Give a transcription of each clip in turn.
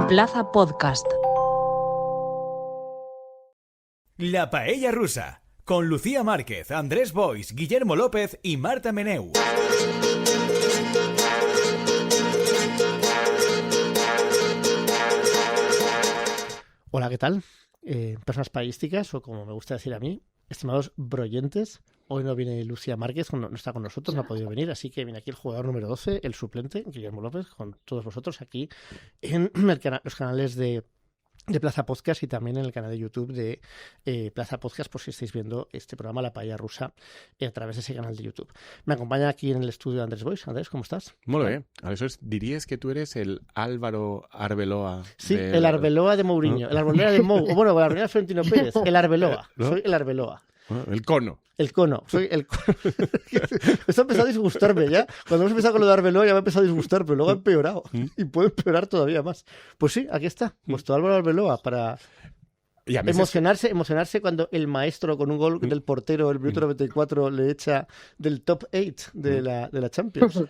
Plaza Podcast. La Paella Rusa, con Lucía Márquez, Andrés Boix, Guillermo López y Marta Meneu. Hola, ¿qué tal? Personas paísticas, o como me gusta decir a mí, estimados broyentes. Hoy no viene Lucía Márquez, no está con nosotros, no ha podido venir, así que viene aquí el jugador número 12, el suplente, Guillermo López, con todos vosotros aquí en los canales de Plaza Podcast y también en el canal de YouTube de Plaza Podcast, por si estáis viendo este programa La Paella Rusa a través de ese canal de YouTube. Me acompaña aquí en el estudio Andrés Boix. Andrés, ¿cómo estás? Muy bien. Aleshores, diries que tú eres el Álvaro Arbeloa. Sí, el Arbeloa de Mourinho, ¿no? El Arbeloa de Mou, o bueno, el Arbeloa de Florentino Pérez, el Arbeloa, ¿no? Soy el Arbeloa. El cono. El cono, soy el cono. Esto ha empezado a disgustarme ya. Cuando hemos empezado con lo de Arbeloa ya me ha empezado a disgustar, pero luego ha empeorado. Y puede empeorar todavía más. Pues sí, aquí está, vuestro Álvaro Arbeloa para emocionarse cuando el maestro con un gol del portero el minuto 94 le echa del top 8 de la Champions.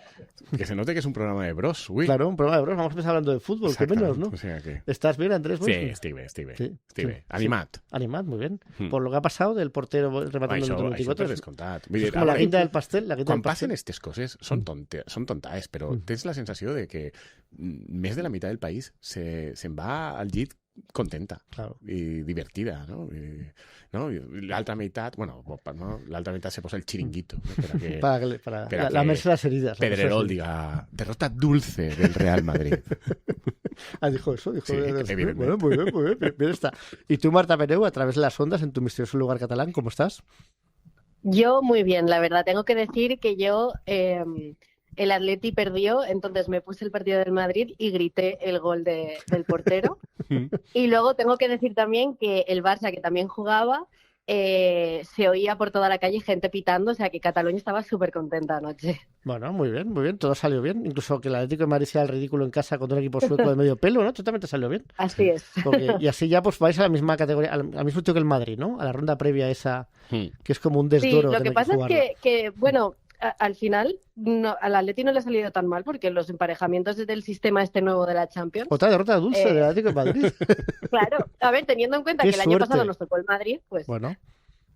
Que se note que es un programa de bros, uy. Claro, un programa de bros. Vamos a empezar hablando de fútbol, que menos, ¿no? O sea que... ¿Estás bien, Andrés? Sí, estic bé. Animat. Animat, muy bien. Por lo que ha pasado del portero rematando el minuto 94. Això descomptat. És com la guinda del pastel. Quan passen aquestes coses són tontaes, però tens la sensació de que més de la meitat del país se'n va al llit contenta, claro, y divertida, ¿no? Y la otra mitad, bueno, ¿no? La otra mitad se posa el chiringuito, ¿no? para lamerse las heridas. Pedrerol diga, derrota dulce del Real Madrid. Ah, dijo eso. Sí, bueno, muy bien está. Y tú, Marta Meneu, a través de las ondas, en tu misterioso lugar catalán, ¿cómo estás? Yo muy bien, la verdad. Tengo que decir que yo... el Atleti perdió, entonces me puse el partido del Madrid y grité el gol del portero. Y luego tengo que decir también que el Barça, que también jugaba, se oía por toda la calle gente pitando, o sea que Cataluña estaba súper contenta anoche. Bueno, muy bien, todo salió bien. Incluso que el Atlético de Madrid sea el ridículo en casa contra un equipo sueco de medio pelo, ¿no? Totalmente salió bien. Así es. Y así ya pues vais a la misma categoría, al mismo sitio que el Madrid, ¿no? A la ronda previa esa, que es como un desdoro. Sí, lo que pasa es que bueno... Al final, al Atleti no le ha salido tan mal porque los emparejamientos del sistema este nuevo de la Champions... Otra derrota dulce del Atlético de Madrid. Claro, a ver, teniendo en cuenta que el año pasado nos tocó el Madrid, pues... Bueno,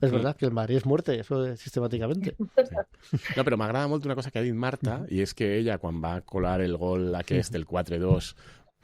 és verdad que el Madrid és muerte, eso sistemàticamente. Sí. No, però m'agrada molt una cosa que ha dit Marta, i és que ella, quan va colar el gol aquest, el 4-2,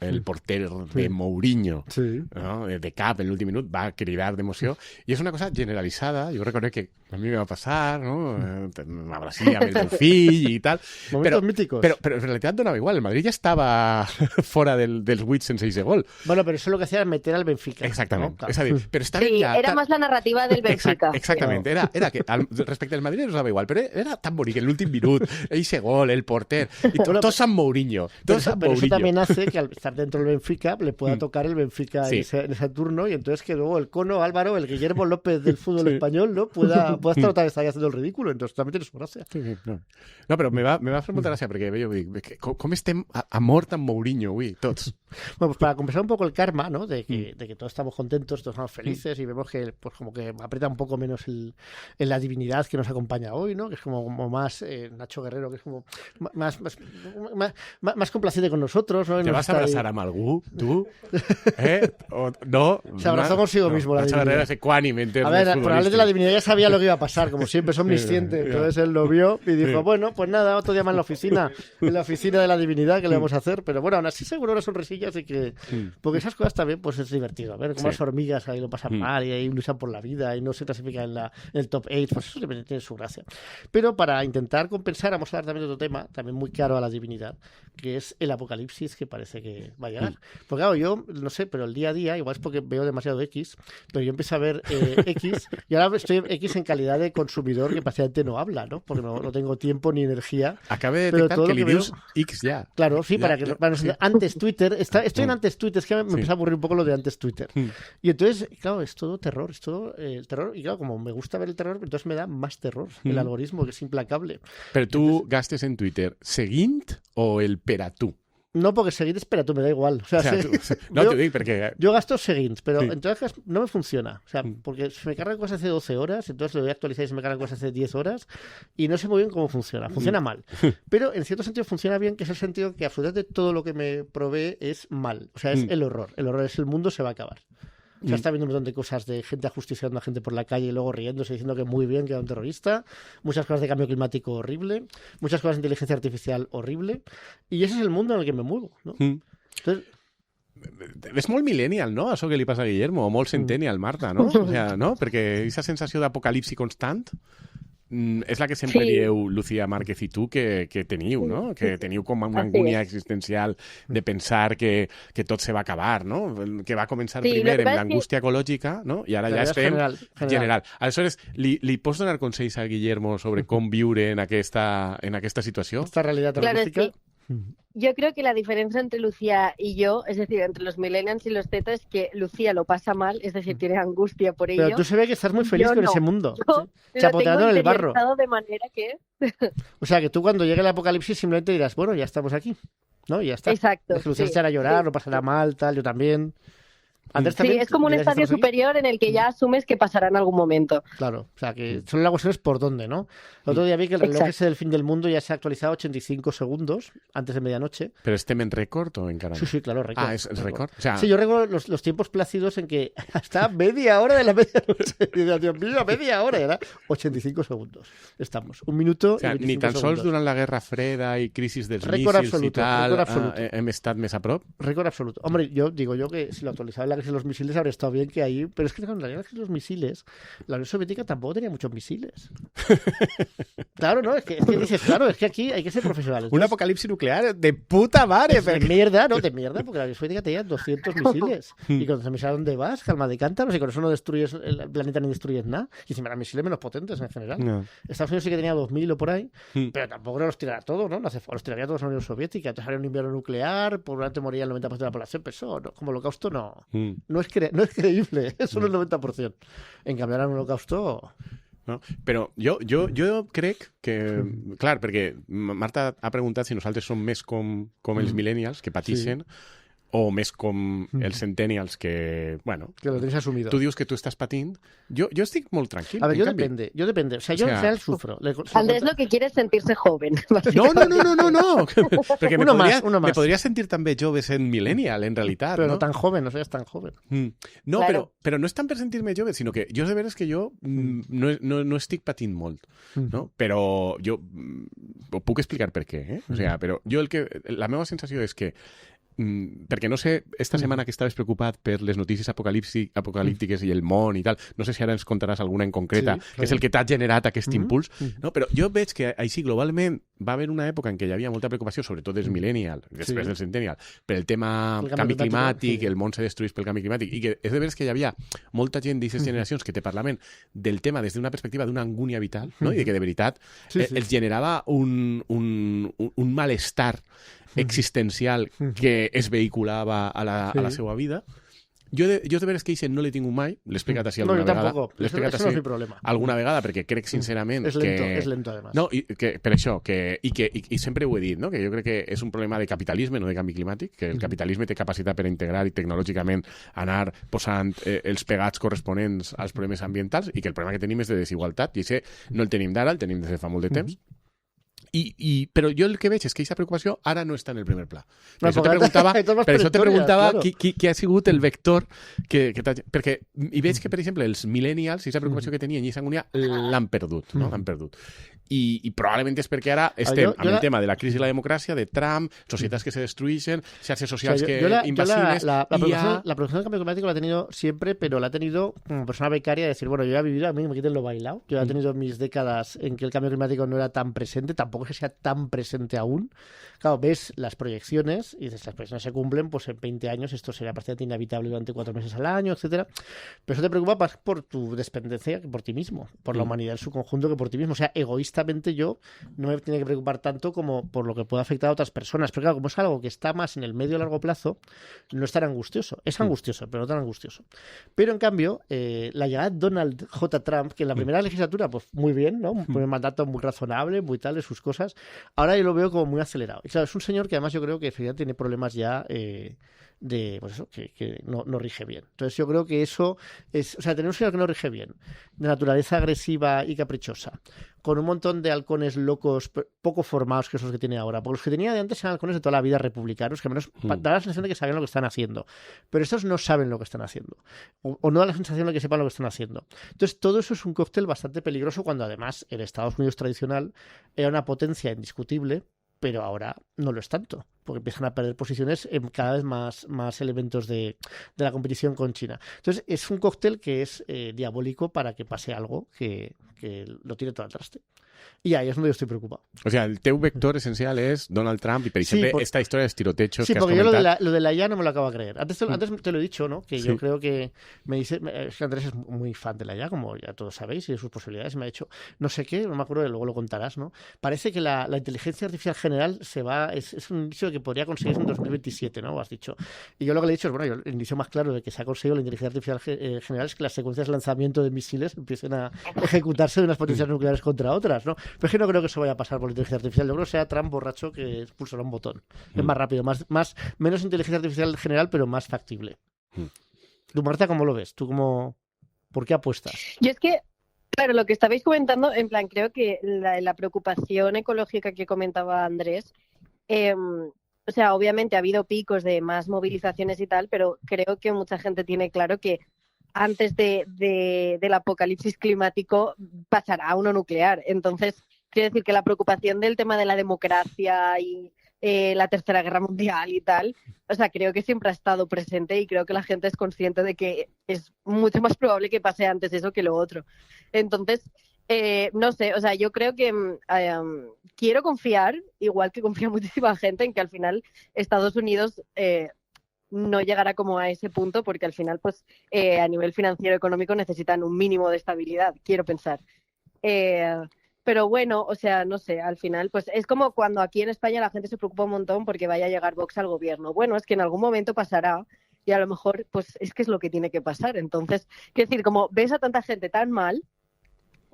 el porter de Mourinho, ¿no? De cap en l'últim minut, va cridar d'emoció, i és una cosa generalitzada, jo reconec que a mi me va passar, ¿no? M'abracía amb el meu fill i tal, momentos míticos. Pero en realidad donava igual, el Madrid ya estaba fora dels 8 sense ese gol. Bueno, pero eso lo que hacía era meter al Benfica. Exactament, ¿no? Claro. és a dir, però estava sí, ja... era más la narrativa del Benfica. Exactament, era que respecte al Madrid nos dava igual, però era tan bonic en l'últim minut, ese gol, el porter, y todo San Mourinho. Pero eso también hace que al estar dentro del Benfica le pueda tocar el Benfica en ese turno, y entonces que luego el cono Álvaro, el Guillermo López del fútbol español, ¿no? pueda estar otra vez ahí haciendo el ridículo, entonces también tiene su gracia. Sí, no, però me va fer molta gràcia perquè jo dic, com estem a mort amb Mourinho avui, tots? Bueno, pues para compensar un poco el karma, ¿no? De que todos estamos contentos, todos estamos felices y vemos que pues como que aprieta un poco menos en la divinidad que nos acompaña hoy, ¿no? Que es como más Nacho Guerrero, que es como más complaciente con nosotros, ¿no? ¿Te vas a abrazar a algú, tú? ¿O no? Se abrazó consigo mismo la divinidad. Nacho Guerrero es ecuánime. A ver, probablemente la divinidad ya sabía lo que iba a pasar, como siempre, son omniscientes. Entonces él lo vio y dijo, bueno, pues nada, otro día más en la oficina de la divinidad, que le vamos a hacer. Pero bueno, aún así seguro una sonrisilla, así que... Porque esas cosas también, pues es divertido. A ver, como las hormigas ahí lo pasan mal y ahí luchan por la vida y no se clasifican en el top 8, pues eso tiene su gracia. Pero para intentar compensar, vamos a hablar también de otro tema, también muy caro a la divinidad, que es el apocalipsis que parece que va a llegar. Porque claro, yo, no sé, pero el día a día, igual es porque veo demasiado X, pero yo empiezo a ver X y ahora estoy X en calidad de consumidor que prácticamente no habla, ¿no? Porque no tengo tiempo ni energía. Acabé de detectar que li dius X ya. Claro, sí, para antes Twitter, estoy en antes Twitter, es que me empieza a aburrir un poco lo de antes Twitter. Y entonces, claro, es todo terror, el terror, y claro, como me gusta ver el terror, entonces me da más terror el algoritmo, que es implacable. Pero tú gastes en Twitter seguint o el per a tu? No, porque seguint, espera, tu me da igual. O sea, no, t'ho dic perquè... Yo gasto seguints, pero en todas las no me funciona. O sea, porque se me cargan cosas hace 12 horas, entonces lo voy a actualizar y se me cargan cosas hace 10 horas y no sé muy bien cómo funciona. Funciona mal. Pero en cierto sentido funciona bien, que es el sentido que absolutamente todo lo que me provee es mal. O sea, es el horror. El horror es el mundo se va a acabar. O sea, está viendo un montón de cosas de gente ajusticiando a gente por la calle y luego riéndose diciendo que muy bien, que era un terrorista. Muchas cosas de cambio climático horrible. Muchas cosas de inteligencia artificial horrible. Y ese es el mundo en el que me muevo, ¿no? Entonces... És molt millennial, no?, això que li passa a Guillermo, o molt centennial, Marta, no? O sea, no? Perquè aquesta sensació d'apocalipsi constant és la que sempre dieu Lucía Márquez i tu que teniu, no? Que teniu com una angúnia existencial de pensar que tot se va acabar, no? Que va començar primer amb l'angústia ecològica, no? I ara ja estem general. Aleshores, li pots donar consells a Guillermo sobre com viure en aquesta situació? Esta realitat terrorífica. Yo creo que la diferencia entre Lucía y yo, es decir, entre los millennials y los Z, es que Lucía lo pasa mal, es decir, tiene angustia por ello. Pero tú se ve que estás muy feliz con ese mundo. Yo lo tengo en el barro. De manera que... O sea, que tú cuando llegue el apocalipsis simplemente dirás, bueno, ya estamos aquí, ¿no? Y ya está. Exacto. Lucía se hará llorar, no pasará mal, tal, yo también. Andrés también, es como un estadio superior en el que ya asumes que pasará en algún momento. Claro, o sea, que solo la cuestión es por dónde, ¿no? El otro día vi que el reloj ese del fin del mundo ya se ha actualizado 85 segundos antes de medianoche. ¿Pero estem en récord o encara no? Sí, claro, récord. Ah, ¿es récord? O sea... Sí, yo recuerdo los tiempos plácidos en que hasta media hora de la medianoche. Y decía, Dios mío, media hora. Era 85 segundos. Estamos. Un minuto o sea, y 25 ni tan segundos. sols durant la Guerra Freda i crisis dels récord míssils absoluto, i tal, récord absoluto. Hem estat més a prop? Récord absoluto. Hombre, yo digo que si lo actualizaba en la crisis de los misiles habría estado bien que ahí... Pero es que en la crisis de los misiles, la Unión Soviética tampoco tenía muchos misiles. Claro, ¿no? Es que dices, claro, es que aquí hay que ser profesionales. Un apocalipsis nuclear de puta madre. De mierda, ¿no? De mierda, porque la Unión Soviética tenía 200 misiles. Y cuando se misiles, ¿a dónde vas? Calma de cántaros, y con eso no destruyes el planeta ni destruyes nada. Y encima eran misiles menos potentes en general. No. Estados Unidos sí que tenía 2000 o por ahí, pero tampoco los tirará todos, ¿no? Los tiraría todos a la Unión Soviética. Entonces habría un invierno nuclear, por una moría el 90% de la población, pero eso, ¿no? Como holocausto, no. No es creíble, eso no es el 90%. En cambio, ahora un holocausto... No? Però jo crec que... Clar, perquè Marta ha preguntat si nosaltres som més com els millennials, que patixen, o més com els centennials que, bueno... Que lo tenéis asumido. Tu dius que tu estàs patint. Jo estic molt tranquil. A ver, yo depende. O sea, yo en general sufro. Andrés lo que quiere es sentirse joven. No. Perquè uno me podria sentir també jove sent millennial, en realitat. Però no tan joven, no seas tan joven. No, claro. però no és tant per sentir-me jove, sinó que jo de veres que jo no estic patint molt, no? Però jo ho puc explicar per què, O sea, però jo la meva sensació és que perquè no sé, esta setmana que estaves preocupat per les notícies apocalíptiques i el món i tal, no sé si ara ens contaràs alguna en concreta, que és el que t'ha generat aquest impuls, no? Però jo veig que així globalment va haver una època en què hi havia molta preocupació, sobretot dels millennials, després del centennial, per el tema canvi climàtic, el món se destruís pel canvi climàtic, i que és de veres que hi havia molta gent d'aquestes generacions que te parlaven del tema des d'una perspectiva d'una angúnia vital, no? I que de veritat els generava un malestar existencial que es vehiculava a la seva vida. Jo de veres que no l'he tingut mai, l'he explicat així alguna vegada. No, jo tampoc, això no és mi problema. Alguna vegada, perquè crec sincerament que... És lento, además. No, per això, i sempre ho he dit, no? Que jo crec que és un problema de capitalisme, no de canvi climàtic, que el capitalisme té capacitat per integrar i tecnològicament anar posant els pegats corresponents als problemes ambientals i que el problema que tenim és de desigualtat, i això no el tenim d'ara, el tenim des de fa molt de temps. Però jo el que veig és que aquesta preocupació ara no està en el primer pla. Per això te preguntava qui ha sigut el vector perquè i veig que, per exemple, els millennials, aquesta preocupació que tenien i aquesta angúnia l'han perdut, no? L'han perdut. I probablement és perquè ara estem amb el tema de la crisi de la democràcia, de Trump, societats que se destruyen, xarxes socials invasives... La producción del cambio climático la he tenido siempre, pero la he tenido como persona becaria de decir, bueno, yo ya he vivido, a mí me quiten lo bailado. Yo he tenido mis décadas en que el cambio climático no era tan presente, tampoco es que sea tan presente aún. Claro, ves las proyecciones y dices, las proyecciones se cumplen, pues en 20 años esto será prácticamente inhabitable durante 4 meses al año, etcétera. Pero eso te preocupa más por tu dependencia que por ti mismo, por la humanidad en su conjunto que por ti mismo. O sea, egoísta honestamente yo no me tiene que preocupar tanto como por lo que pueda afectar a otras personas. Pero claro, como es algo que está más en el medio y largo plazo, no es tan angustioso. Es angustioso, pero no tan angustioso. Pero en cambio, la llegada de Donald J. Trump, que en la primera legislatura, pues muy bien, ¿no? Un mandato muy razonable, muy tal de sus cosas. Ahora yo lo veo como muy acelerado. Y claro, es un señor que además yo creo que tiene problemas ya pues eso, que no rige bien. Entonces yo creo que eso es, o sea, tener un señor que no rige bien, de naturaleza agresiva y caprichosa, con un montón de halcones locos poco formados que esos que tiene ahora, porque los que tenía de antes eran halcones de toda la vida republicanos, que al menos da la sensación de que sabían lo que están haciendo, pero estos no saben lo que están haciendo, o no da la sensación de que sepan lo que están haciendo. Entonces todo eso es un cóctel bastante peligroso cuando además el Estados Unidos tradicional era una potencia indiscutible, pero ahora no lo es tanto, porque empiezan a perder posiciones en cada vez más elementos de la competición con China. Entonces, es un cóctel que es diabólico para que pase algo que lo tire todo al traste. Y ahí es donde yo estoy preocupado. O sea, el teu vector esencial es Donald Trump y, per exemple, esta historia de tirotechos que has porque comentat. yo lo de la IA no me lo acabo de creer. Antes te lo he dicho, ¿no? Que yo creo que es que Andrés es muy fan de la IA, como ya todos sabéis, y de sus posibilidades. Me ha dicho, no sé qué, no me acuerdo, luego lo contarás, ¿no? Parece que la inteligencia artificial general es un inicio que podría conseguirse en 2027, ¿no? Has dicho. Y yo lo que le he dicho es, bueno, el inicio más claro de que se ha conseguido la inteligencia artificial general es que las secuencias de lanzamiento de misiles empiecen a ejecutarse de unas potencias nucleares contra otras, ¿no? Pero es que no creo que eso vaya a pasar por la inteligencia artificial. Yo creo que sea Trump borracho que pulsará un botón. Es más rápido, menos inteligencia artificial general, pero más factible. Tú, Marta, ¿cómo lo ves? ¿Por qué apuestas? Yo es que, claro, lo que estabais comentando, en plan, creo que la preocupación ecológica que comentaba Andrés, o sea, obviamente ha habido picos de más movilizaciones y tal, pero creo que mucha gente tiene claro que antes del apocalipsis climático pasará uno nuclear. Entonces, quiero decir que la preocupación del tema de la democracia y la Tercera Guerra Mundial y tal, o sea, creo que siempre ha estado presente y creo que la gente es consciente de que es mucho más probable que pase antes eso que lo otro. Entonces, no sé, o sea, yo creo que quiero confiar, igual que confía muchísima gente, en que al final Estados Unidos no llegará como a ese punto, porque al final, pues, a nivel financiero económico necesitan un mínimo de estabilidad, quiero pensar. Pero bueno, o sea, no sé, al final, pues es como cuando aquí en España la gente se preocupa un montón porque vaya a llegar Vox al gobierno. Bueno, es que en algún momento pasará y a lo mejor, pues es que es lo que tiene que pasar. Entonces, quiero decir, como ves a tanta gente tan mal,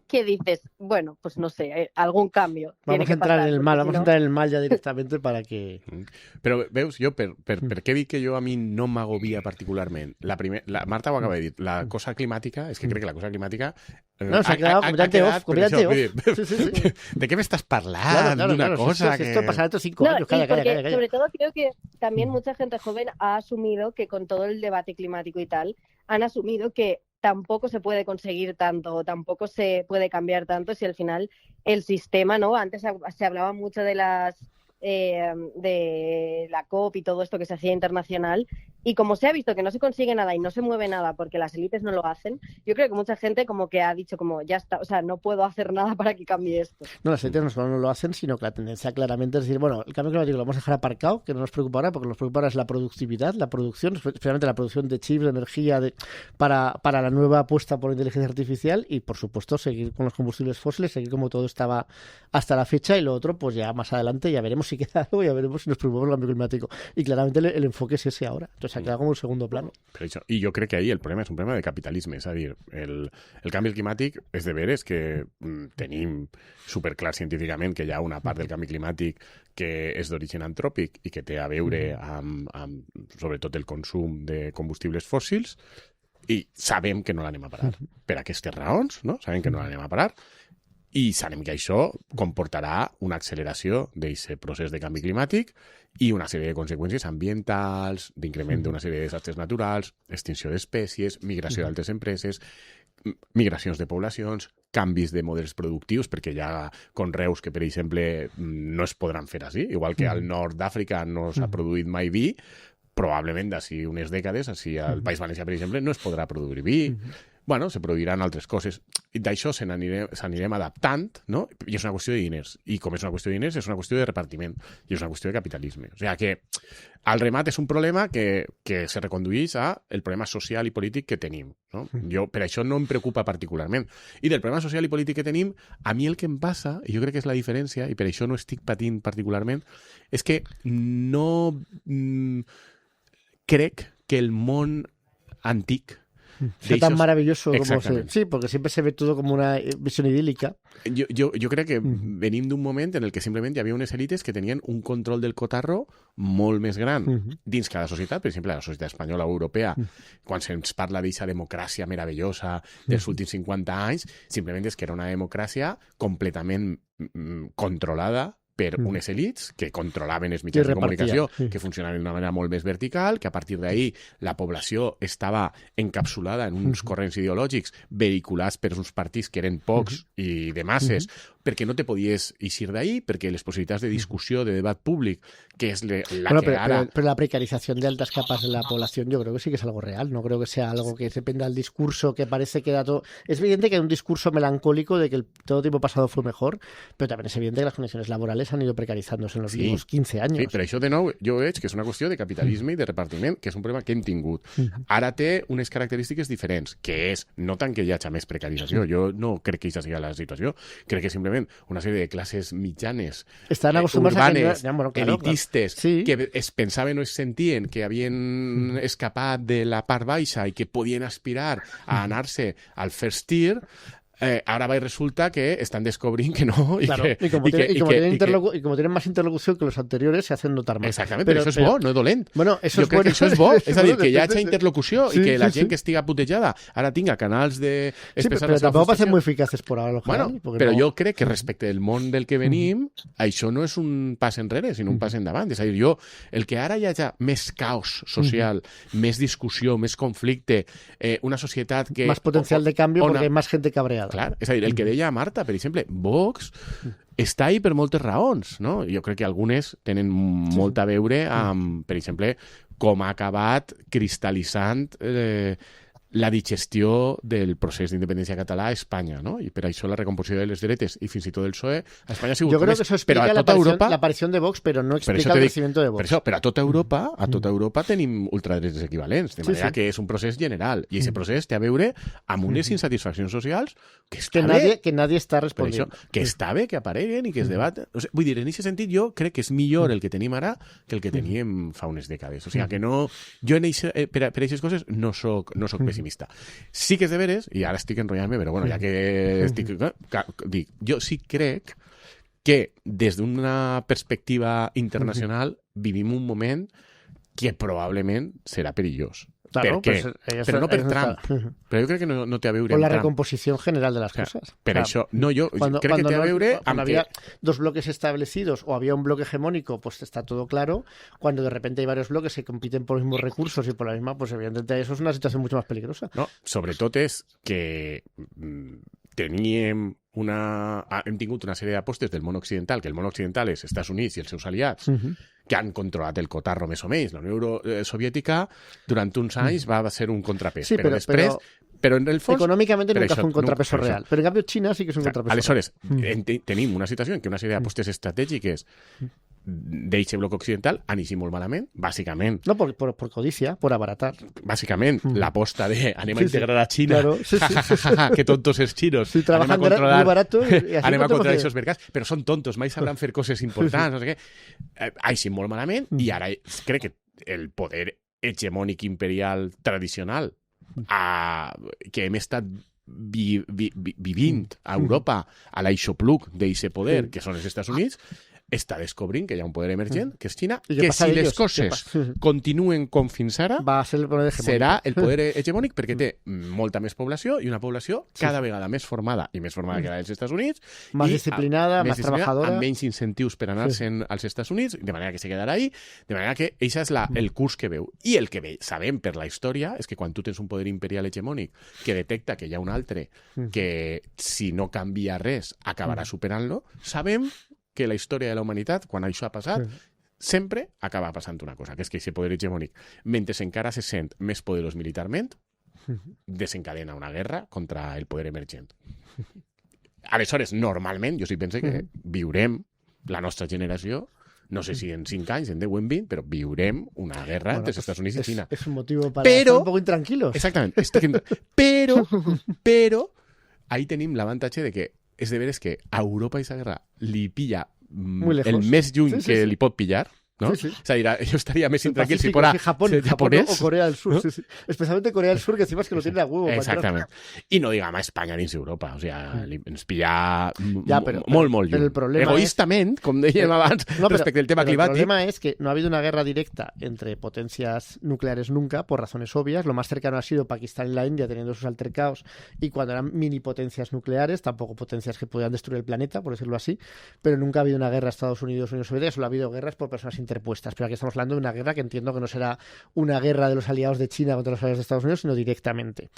que dices, bueno, pues no sé, algun cambio. Vamos a entrar en el mal, vamos a entrar en el mal ya directamente para que... Però veus, jo per què dic que jo a mi no m'agobia particularment? La Marta ho acaba de dir, la cosa climàtica, és que crec que la cosa climàtica... No, s'ha quedat completamente off. Sí. ¿De qué me estás parlando? Claro, cosa que... que... Esto pasará estos 5 años, calla. Sobre todo creo que también mucha gente joven ha asumido que con todo el debate climático y tal, han asumido que tampoco se puede conseguir tanto, tampoco se puede cambiar tanto si al final el sistema, ¿no? Antes se hablaba mucho de la COP y todo esto que se hacía internacional, y como se ha visto que no se consigue nada y no se mueve nada porque las élites no lo hacen, yo creo que mucha gente como que ha dicho como ya está, o sea, no puedo hacer nada para que cambie esto. No, las élites no solo no lo hacen, sino que la tendencia claramente es decir, bueno, el cambio climático lo vamos a dejar aparcado, que no nos preocupa ahora, porque nos preocupa ahora es la productividad, la producción, especialmente la producción de chips, de energía, para la nueva apuesta por inteligencia artificial y, por supuesto, seguir con los combustibles fósiles, seguir como todo estaba hasta la fecha, y lo otro, pues ya más adelante ya veremos si queda algo, ya veremos si nos preocupamos del cambio climático. Y claramente el enfoque es ese ahora. Entonces ha quedado como un segundo plano. I jo crec que ahí el problema és un problema de capitalisme, és a dir, el canvi climàtic és de veres que tenim superclar científicament que hi ha una part del canvi climàtic que és d'origen antròpic i que té a veure amb sobretot el consum de combustibles fòssils, i sabem que no l'anem a parar. Per aquestes raons, no? Sabem que no l'anem a parar, i sabem que això comportarà una acceleració d'aquest procés de canvi climàtic i una sèrie de conseqüències ambientals, d'increment d'una sèrie de desastres naturals, extinció d'espècies, migració d'altres empreses, migracions de poblacions, canvis de models productius, perquè hi ha conreus que, per exemple, no es podran fer així, igual que al nord d'Àfrica no s'ha produït mai vi, probablement d'ací unes dècades, així al País Valencià, per exemple, no es podrà produir vi. Bueno, se produiran altres coses. d'això se n'anirem adaptant, no? I és una qüestió de diners. I com és una qüestió de diners, és una qüestió de repartiment. I és una qüestió de capitalisme. O sigui que al remat és un problema que se recondueix a el problema social i polític que tenim. No? Jo, per això no em preocupa particularment. I del problema social i polític que tenim, a mi el que em passa, i jo crec que és la diferència, i per això no estic patint particularment, és que no crec que el món antic sea tan maravilloso como se... Sí, porque siempre se ve todo como una visión idílica. Jo crec que venim d'un moment en el que simplement hi havia unes èlites que tenien un control del cotarro molt més gran dins cada societat, per exemple, la societat espanyola o europea, quan se'ns parla d'aquesta democràcia meravellosa dels últims 50 anys, simplement és que era una democràcia completament controlada per unes elits que controlaven els mitjans de comunicació, que funcionaven d'una manera molt més vertical, que a partir d'ahir la població estava encapsulada en uns corrents ideològics vehiculats per uns partits que eren pocs i de masses, perquè no te podies eixir d'ahir, perquè les possibilitats de discussió, de debat públic, que es pero la precarización de altas capas de la población yo creo que sí que es algo real, no creo que sea algo que dependa del discurso que parece que da todo... Es evidente que hay un discurso melancólico de que todo tiempo pasado fue mejor, pero también es evidente que las condiciones laborales han ido precarizándose en los últimos 15 años. Sí, però això de nou jo veig que és una qüestió de capitalisme i de repartiment, que és un problema que hem tingut. Ara té unes característiques diferents, que és no tant que hi hagi més precarització, jo no crec que aquesta sigui la situació, crec que simplement una sèrie de classes mitjanes, urbanes, elitistes, que es pensaven o es sentien que havien escapat de la part baixa i que podien aspirar a anar-se al first tier, ahora va y resulta que están descubriendo que no. Y como tienen más interlocución que los anteriores, se hacen notar más. Exactamente, pero eso es bo, no es dolent. Bueno, eso jo es bueno. Això és bo, és a dir, que hi hagi interlocució i que la gent que estiga putejada ara tinga canals de... Sí, pero tampoco va a ser muy eficaces por ahora. Bueno, però jo crec que respecte del món del que venim, això no és un pas enrere, sinó un pas endavant. És a dir, el que ara hi hagi més caos social, més discussió, més conflicte, una societat que... Más potencial de cambio porque hay más gente cabreada. Clar, és a dir, el que deia Marta, per exemple, Vox està ahí per moltes raons, no? Jo crec que algunes tenen molt a veure amb, per exemple, com ha acabat cristal·litzant la digestió del procés d'independència català a Espanya, no? I per això la recomposició de les dretes i fins i tot del PSOE a Espanya ha sigut... Yo creo que eso explica la aparición de Vox, pero no explica el crecimiento de Vox. Per això, però a tota Europa tenim ultradretes equivalents, de manera que és un procés general, i aquest procés té a veure amb unes insatisfaccions socials que està bé. Que nadie està responent. Que està bé que apareguen i que es debaten. O sigui, vull dir, en aquest sentit jo crec que és millor el que tenim ara que el que teníem fa unes dècades. O sigui, que no... Jo per aquestes coses no soc pessimista. Sí que és de veres, i ara estic enrotllant-me, però bueno, ja que estic... Dic, jo sí crec que des d'una perspectiva internacional vivim un moment que probablement serà perillós. Claro, ¿Per què? Però no per Trump. Però jo crec que no té a veure con la Trump. recomposición general de las cosas. Per això, no, jo crec que té a veure cuando había dos bloques establecidos o había un bloque hegemónico, pues está todo claro. Cuando de repente hay varios bloques que compiten por los mismos recursos y por la misma, pues evidentemente eso es una situación mucho más peligrosa. No, sobretot és que hem tingut una sèrie d'apostes del món occidental, que el món occidental és Estats Units i els seus aliats, que han controlat el cotarro més o menys. La Unió Soviètica durant uns anys va ser un contrapès, sí, però després... Però en el fons... Econòmicamente nunca fue un contrapeso real. Però en canvi China sí que és un contrapeso aleshores, tenim una situació en què una sèrie d'apostes estratègiques d'eixe bloc occidental han eixit molt malament, bàsicament. No, por codicia, por abaratar. Bàsicament, l'aposta de anem a integrar a Xina, claro, que tontos els xinos, anem a controlar, muy barato, anem a controlar aquests mercats, però són tontos, mai sabran fer coses importants, no sé què. Ha eixit molt malament i ara crec que el poder hegemònic imperial tradicional que hem estat vivint a Europa a l'aixopluc d'eixe poder, que són els Estats Units, està descobrint que hi ha un poder emergent, que és Xina, que si les coses continuen com fins ara, serà el poder hegemònic perquè té molta més població i una població cada vegada més formada, i més formada que la dels Estats Units, més disciplinada, més trabajadora, amb menys incentius per anar-se'n als Estats Units, de manera que se quedarà ahí, de manera que això és el curs que veu. I el que sabem per la història és que quan tu tens un poder imperial hegemònic que detecta que hi ha un altre que si no canvia res acabarà superant-lo, sabem que la història de la humanitat, quan això ha passat, sempre acaba passant una cosa, que és que aquest poder hegemònic, mentre encara se sent més poderós militarment, desencadena una guerra contra el poder emergent. Aleshores, normalment, jo sí penso que viurem, la nostra generació, no sé si en 5 anys, en 10 o en 20, però viurem una guerra entre Estats Units i Xina. Es un motivo para estar un poco intranquilos. Exactament. Però ahí tenim l'avantatge de que és de veres que a Europa aquesta guerra li pilla el més lluny que li pot pillar, ¿no? Sí. O sea, yo estaría más intranquilo si fuera Japón o Corea del Sur, ¿no? Sí. Especialmente Corea del Sur, que encima es que lo tiene a huevo. Exactament. I no diguem a Espanya dins Europa. O sigui, ens pilla molt lluny. Pero el problema egoístament, com dèiem abans, respecte al tema climático. El problema es que no ha habido una guerra directa entre potencias nucleares nunca, por razones obvias. Lo más cercano ha sido Pakistán y la India teniendo sus altercados, y cuando eran mini potencias nucleares, tampoco potencias que podían destruir el planeta, por decirlo así, pero nunca ha habido una guerra Estados Unidos-Unión Soviética, solo ha habido guerras por personas interpuestas, pero aquí estamos hablando de una guerra que entiendo que no será una guerra de los aliados de China contra los aliados de Estados Unidos, sino directamente,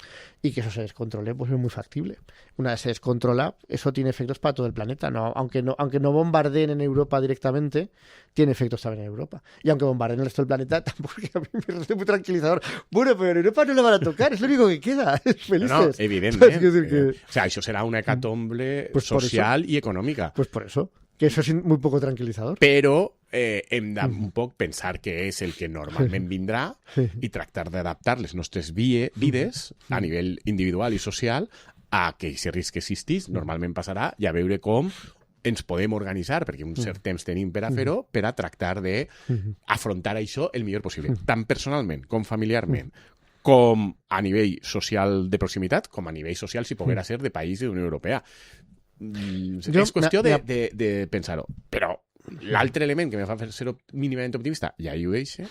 y que eso se descontrole, pues es muy factible. Una vez se descontrola, eso tiene efectos para todo el planeta, aunque no bombardeen en Europa directamente, tiene efectos también en Europa, y aunque bombardeen el resto del planeta, tampoco, a mí me resulta muy tranquilizador. Bueno, pero en Europa no la van a tocar, es lo único que queda, es felices. No, evidentment. O sea, això serà una hecatombe social i econòmica. Pues por eso. Que eso es muy poco tranquilizador. Però hem de un poc pensar que és el que normalment vindrà i tractar d'adaptar les nostres vides a nivell individual i social a que aquest risc existís, normalment passarà, i a veure com ens podem organitzar, perquè un cert temps tenim per a fer-ho, per a tractar d'afrontar això el millor possible, tant personalment com familiarment, com a nivell social de proximitat, com a nivell social, si poguera ser, de país de la Unió Europea. És qüestió de pensar-ho. Però l'altre element que me fa ser mínimament optimista, i ahí ho deixo,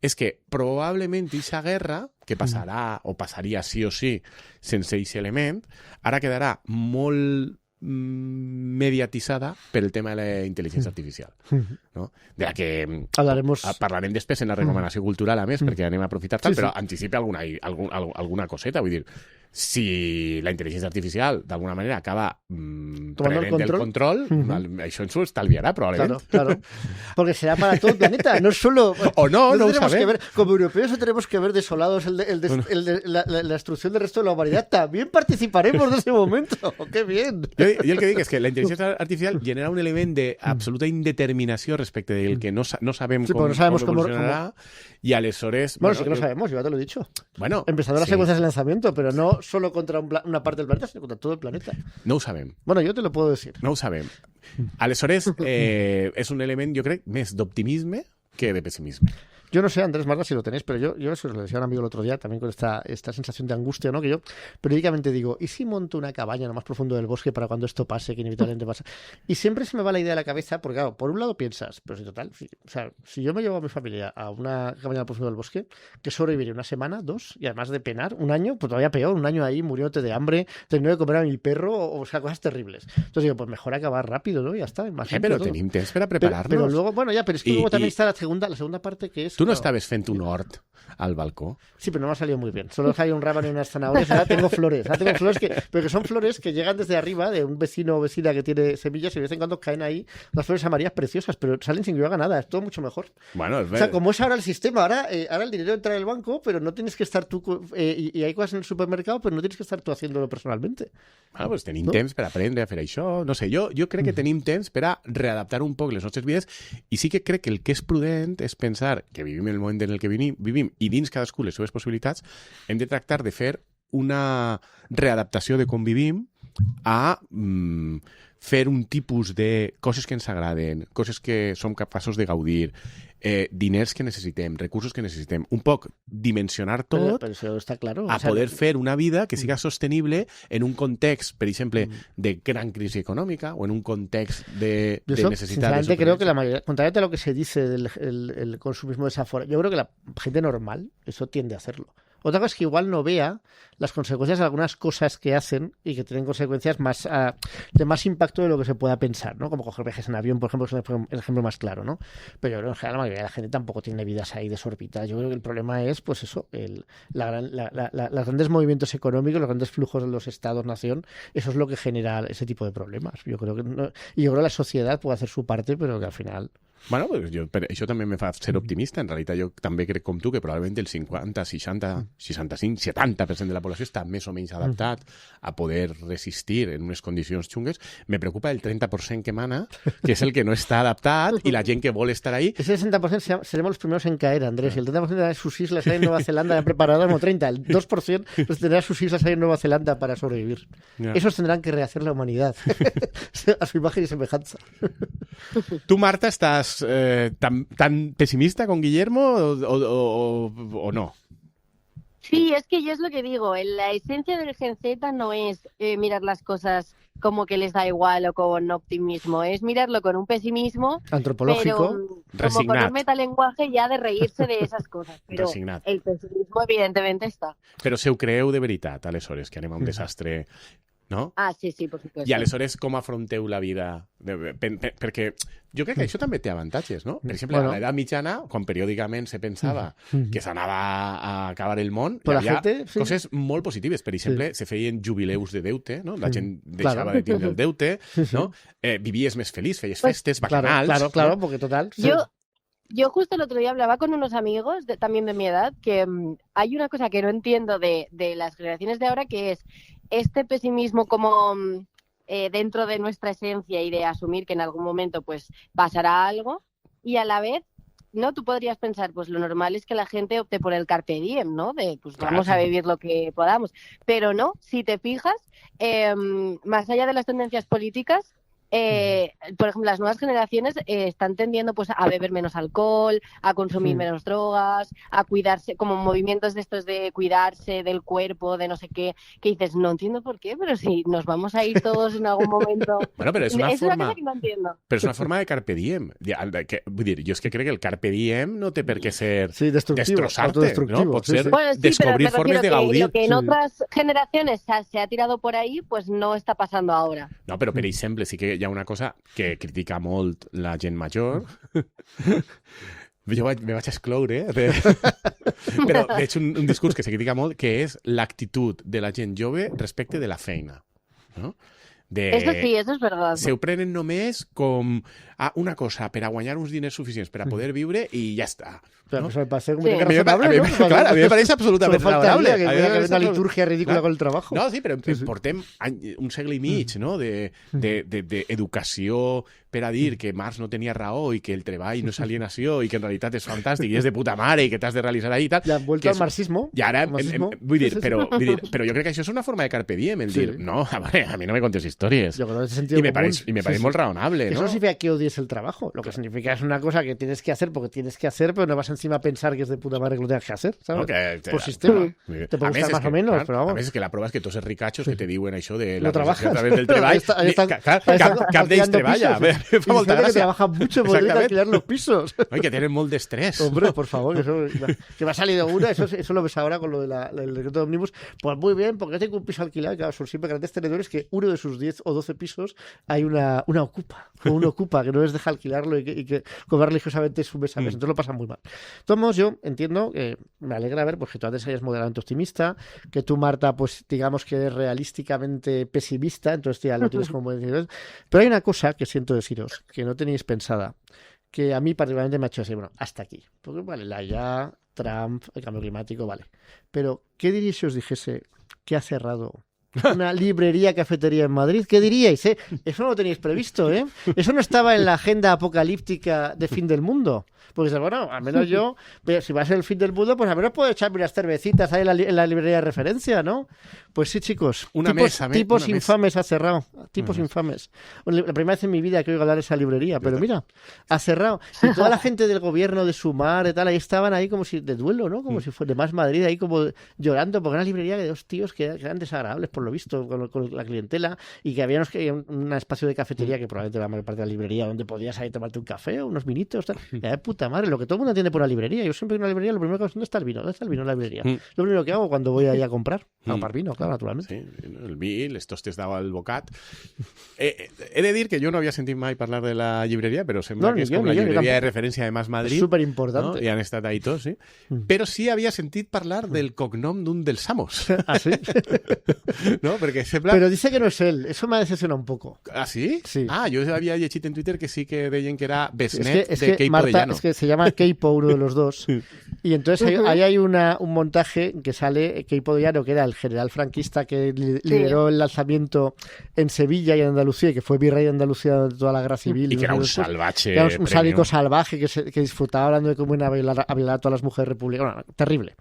és que probablement aquesta guerra, que passarà o passaria sí o sí sense aquest element, ara quedarà molt mediatitzada per el tema de la intel·ligència artificial, no? De la que parlarem després en la recomanació cultural, a més, perquè anem a aprofitar tant, però anticipa alguna coseta, vull dir, si la intel·ligència artificial d'alguna manera acaba prenent el control, això ens ho estalviará probablemente. Claro. Porque será para todo el planeta, no solo... O no lo sabemos. Como europeos no tenemos que ver desolados la destrucción del resto de la humanidad. También participaremos de ese momento. ¡Qué bien! Jo el que dic és que la intel·ligència artificial genera un element d'absoluta indeterminació respecte del que no sabem com evolucionarà, y aleshores... Bueno, sí que lo sabemos, yo ya te lo he dicho. Bueno, empezando las secuencias de lanzamiento, pero no solo contra una parte del planeta, sino contra todo el planeta. No ho sabem. Bueno, yo te lo puedo decir. No ho sabem. Aleshores, és un element, jo crec, més d'optimisme que de pessimisme. Yo no sé, Andrés Marga, si lo tenéis, pero yo eso lo decía a un amigo el otro día, también con esta sensación de angustia, ¿no? Que yo periódicamente digo, ¿y si monto una cabaña en lo más profundo del bosque para cuando esto pase, que inevitablemente pasa? Y siempre se me va la idea de la cabeza, porque claro, por un lado piensas, pero si total, si yo me llevo a mi familia a una cabaña en lo profundo del bosque, que sobreviviré una semana, 2, y además de penar, un año, pues todavía peor, un año ahí muriéndote de hambre, teniendo que comer a mi perro, o sea, cosas terribles. Entonces digo, pues mejor acabar rápido, ¿no? Y ya está, más pero tenim temps per a preparar-nos. Pero luego, bueno, ya, pero es que luego también está la segunda parte que es... Tú no estaves fent un hort al balcó. Sí, pero no me ha salido muy bien. Solo hay un rábano y unas zanahorias. Ahora tengo flores. Pero que son flores que llegan desde arriba de un vecino o vecina que tiene semillas, y de vez en cuando caen ahí unas flores amarillas preciosas, pero salen sin que yo haga nada. Es todo mucho mejor. Bueno, o sea, como es ahora el sistema, ahora el dinero entra en el banco, pero no tienes que estar tú, y hay cosas en el supermercado, pero no tienes que estar tú haciéndolo personalmente. Bueno, pues tenim temps per aprendre a fer això. No sé, jo crec que tenim temps per a readaptar un poc les nostres vides, i sí que crec que el que és prudent és pensar que vivim en el moment en el que vivim, i dins cadascú les seves possibilitats, hem de tractar de fer una readaptació de com vivim a fer un tipus de coses que ens agraden, coses que som capaços de gaudir, diners que necessitem, recursos que necessitem, un poc dimensionar tot pero eso está claro. a poder fer una vida que siga sostenible en un context, per exemple, de gran crisi econòmica o en un context de necessitat. Sinceramente creo que la mayoría, contrariamente a lo que se dice del consumismo desaforado, yo creo que la gente normal eso tiende a hacerlo. Otra cosa es que igual no vea las consecuencias de algunas cosas que hacen y que tienen consecuencias de más impacto de lo que se pueda pensar, ¿no? Como coger viajes en avión, por ejemplo, es el ejemplo más claro, ¿no? Pero yo creo que en general la mayoría de la gente tampoco tiene vidas ahí desorbitadas. Yo creo que el problema es, pues eso, los grandes movimientos económicos, los grandes flujos de los estados-nación, eso es lo que genera ese tipo de problemas. Yo creo que y yo creo que la sociedad puede hacer su parte, pero que al final Bueno, pues això també me fa ser optimista. En realitat, jo també crec com tu que probablement el 50, 60, 65, 70% de la població està més o menys adaptat a poder resistir en unes condicions xungues. Me preocupa el 30% que mana, que és el que no està adaptat y la gent que vol estar ahí. Ese 60% seremos los primeros en caer, Andrés. Y el 30% tendrá sus islas ahí en Nueva Zelanda ya preparadas, no 30. El 2% pues tendrá sus islas ahí en Nueva Zelanda para sobrevivir. Yeah. Esos tendrán que rehacer la humanidad a su imagen y semejanza. ¿Tú, Marta, estás tan pesimista con Guillermo o no? Sí, es que yo es lo que digo, la esencia del Gen Z no es mirar las cosas como que les da igual o con optimismo, es mirarlo con un pesimismo antropológico, pero como con un metalenguaje ya de reírse de esas cosas, però resignat. El pesimismo evidentemente està. Però se ho creu de veritat, aleshores, que anem a un desastre, no? Ah, sí, por supuesto. I aleshores com afronteu la vida? Perquè jo crec que això també té avantatges, no? Per exemple, a l'edat mitjana, quan periòdicament se pensava que s'anava a acabar el món, hi havia coses molt positives. Per exemple, se feien jubileus de deute, no? La gent deixava de tindre el deute, no? Vivies més feliç, feies festes bacanals. Claro, porque total... Yo justo el otro día hablaba con unos amigos también de mi edad que hay una cosa que no entiendo de las generaciones de ahora, que es este pesimismo como dentro de nuestra esencia y de asumir que en algún momento pues pasará algo, y a la vez, ¿no? Tú podrías pensar, pues lo normal es que la gente opte por el carpe diem, ¿no? De pues vamos a vivir lo que podamos. Pero no, si te fijas, más allá de las tendencias políticas, por ejemplo, las nuevas generaciones están tendiendo pues a beber menos alcohol, a consumir menos drogas, a cuidarse, como movimientos de estos de cuidarse del cuerpo, de no sé qué, que dices, no entiendo por qué, pero si nos vamos a ir todos en algún momento. Bueno, però és una forma... que no entiendo. Però és una forma de carpe diem. Vull dir, jo és que crec que el carpe diem no té per què ser destrossar-te, ¿no? Pot ser descobrir formes de gaudir. Lo que en otras generaciones se ha tirado por ahí, pues no está pasando ahora. No, però per exemple, sí que hi ha una cosa que critica molt la gent major. Jo me vaig excloure, però veig un discurs que se critica molt, que és l'actitud de la gent jove respecte de la feina, no? Eso sí, eso es verdad. Se ho prenen només com una cosa per a guanyar uns diners suficients per a poder viure i ja està. Pero ¿no? eso me parece muy razonable, ¿no? Claro, a mí me parece absolutamente razonable. Que hay una liturgia ridícula con el trabajo. No, sí, però portem un segle i mig, no?, d'educació per a dir que Marx no tenia raó i que el treball no és alienació i que en realitat és fantàstic i és de puta mare i que t'has de realitzar ahí i tal. Ja han vuelto al marxismo. I ara, vull dir, però jo crec que això és una forma de carpe diem, el dir, no, a mi no me contes historias. Yo creo que ese sentido y me parece muy razonable, ¿no? Eso no significa que odies el trabajo. Lo que significa es una cosa que tienes que hacer porque tienes que hacer, pero no vas encima a pensar que es de puta madre que lo tengas que hacer, ¿sabes? No, por sistema. Te puede gustar más o menos, clar, pero vamos. A més és que la prova és que tots els ricachos que te diuen això de la no trabajas a través del treball, cap d'ells treballa. Fa molta gràcia. Que trabajan mucho por alquilar los pisos. Ay, que tienen molt d'estrès. Hombre, por favor, que me ha salido una, eso lo ves ahora con lo del decreto de Omnibus. Pues muy bien, porque tengo un piso alquilado, claro, son siempre grandes tenedores que uno de sus 10 o 12 pisos hay una ocupa, o un ocupa que no les deja alquilarlo y que cobrar religiosamente su mes a mes. Entonces lo pasan muy mal. De todos modos, yo entiendo que me alegra ver pues, que tú antes eres moderadamente optimista, que tú, Marta, pues digamos que eres realísticamente pesimista, entonces ya lo tienes como... Pero hay una cosa que siento deciros, que no tenéis pensada, que a mí particularmente me ha hecho así, bueno, hasta aquí. Porque vale, la IA, Trump, el cambio climático, vale. Pero, ¿qué diríais si os dijese que ha cerrado una librería, cafetería en Madrid? ¿Qué diríais? Eso no lo teníais previsto, ¿eh? Eso no estaba en la agenda apocalíptica de fin del mundo. Porque, bueno, al menos yo, pero si va a ser el fin del mundo, pues al menos puedo echarme unas cervecitas ahí en la librería de referencia, ¿no? Pues sí, chicos. Tipos infames ha cerrado. Tipos infames. La primera vez en mi vida que oigo hablar de esa librería, pero mira, ha cerrado. Y toda la gente del gobierno de Sumar y tal, ahí estaban ahí como si de duelo, ¿no? Como si fuera de Más Madrid, ahí como llorando, porque era una librería de dos tíos que eran desagradables, por lo visto, con la clientela, y que había un espacio de cafetería que probablemente la mayor parte de la librería donde podías ahí tomarte un café o unos vinitos, tal. Y de puta madre, lo que todo el mundo entiende por una librería. Yo siempre en una librería, lo primero que hago es ¿dónde está el vino? ¿Dónde está el vino en la librería? Lo primero que hago cuando voy ahí a comprar vino, claro, naturalmente. Sí, el vi, les tostes al bocat. He de dir que jo no havia sentit mai parlar de la llibreria, però sembla que és com la llibreria de referència de Más Madrid. És superimportant. No? I han estat ahí tots, sí. Però sí havia sentit parlar del cognom d'un dels amos. Ah, sí? No? Perquè sembla... Pero dice que no es él. Eso me ha decepcionado un poco. Ah, sí? Sí. Ah, jo havia llegit en Twitter que sí que deien que era Es besnet que, de Keipo Marta, de Llano. es que se llama Keipo uno de los dos. Y entonces ahí hay un montaje que sale Keipo de Llano, que era el general franquista que lideró el lanzamiento en Sevilla y en Andalucía, y que fue virrey de Andalucía durante toda la guerra civil. Y que era un después. salvaje. Era un premio. sádico salvaje que disfrutaba hablando de cómo iba a violar a todas las mujeres republicanas. Bueno, terrible.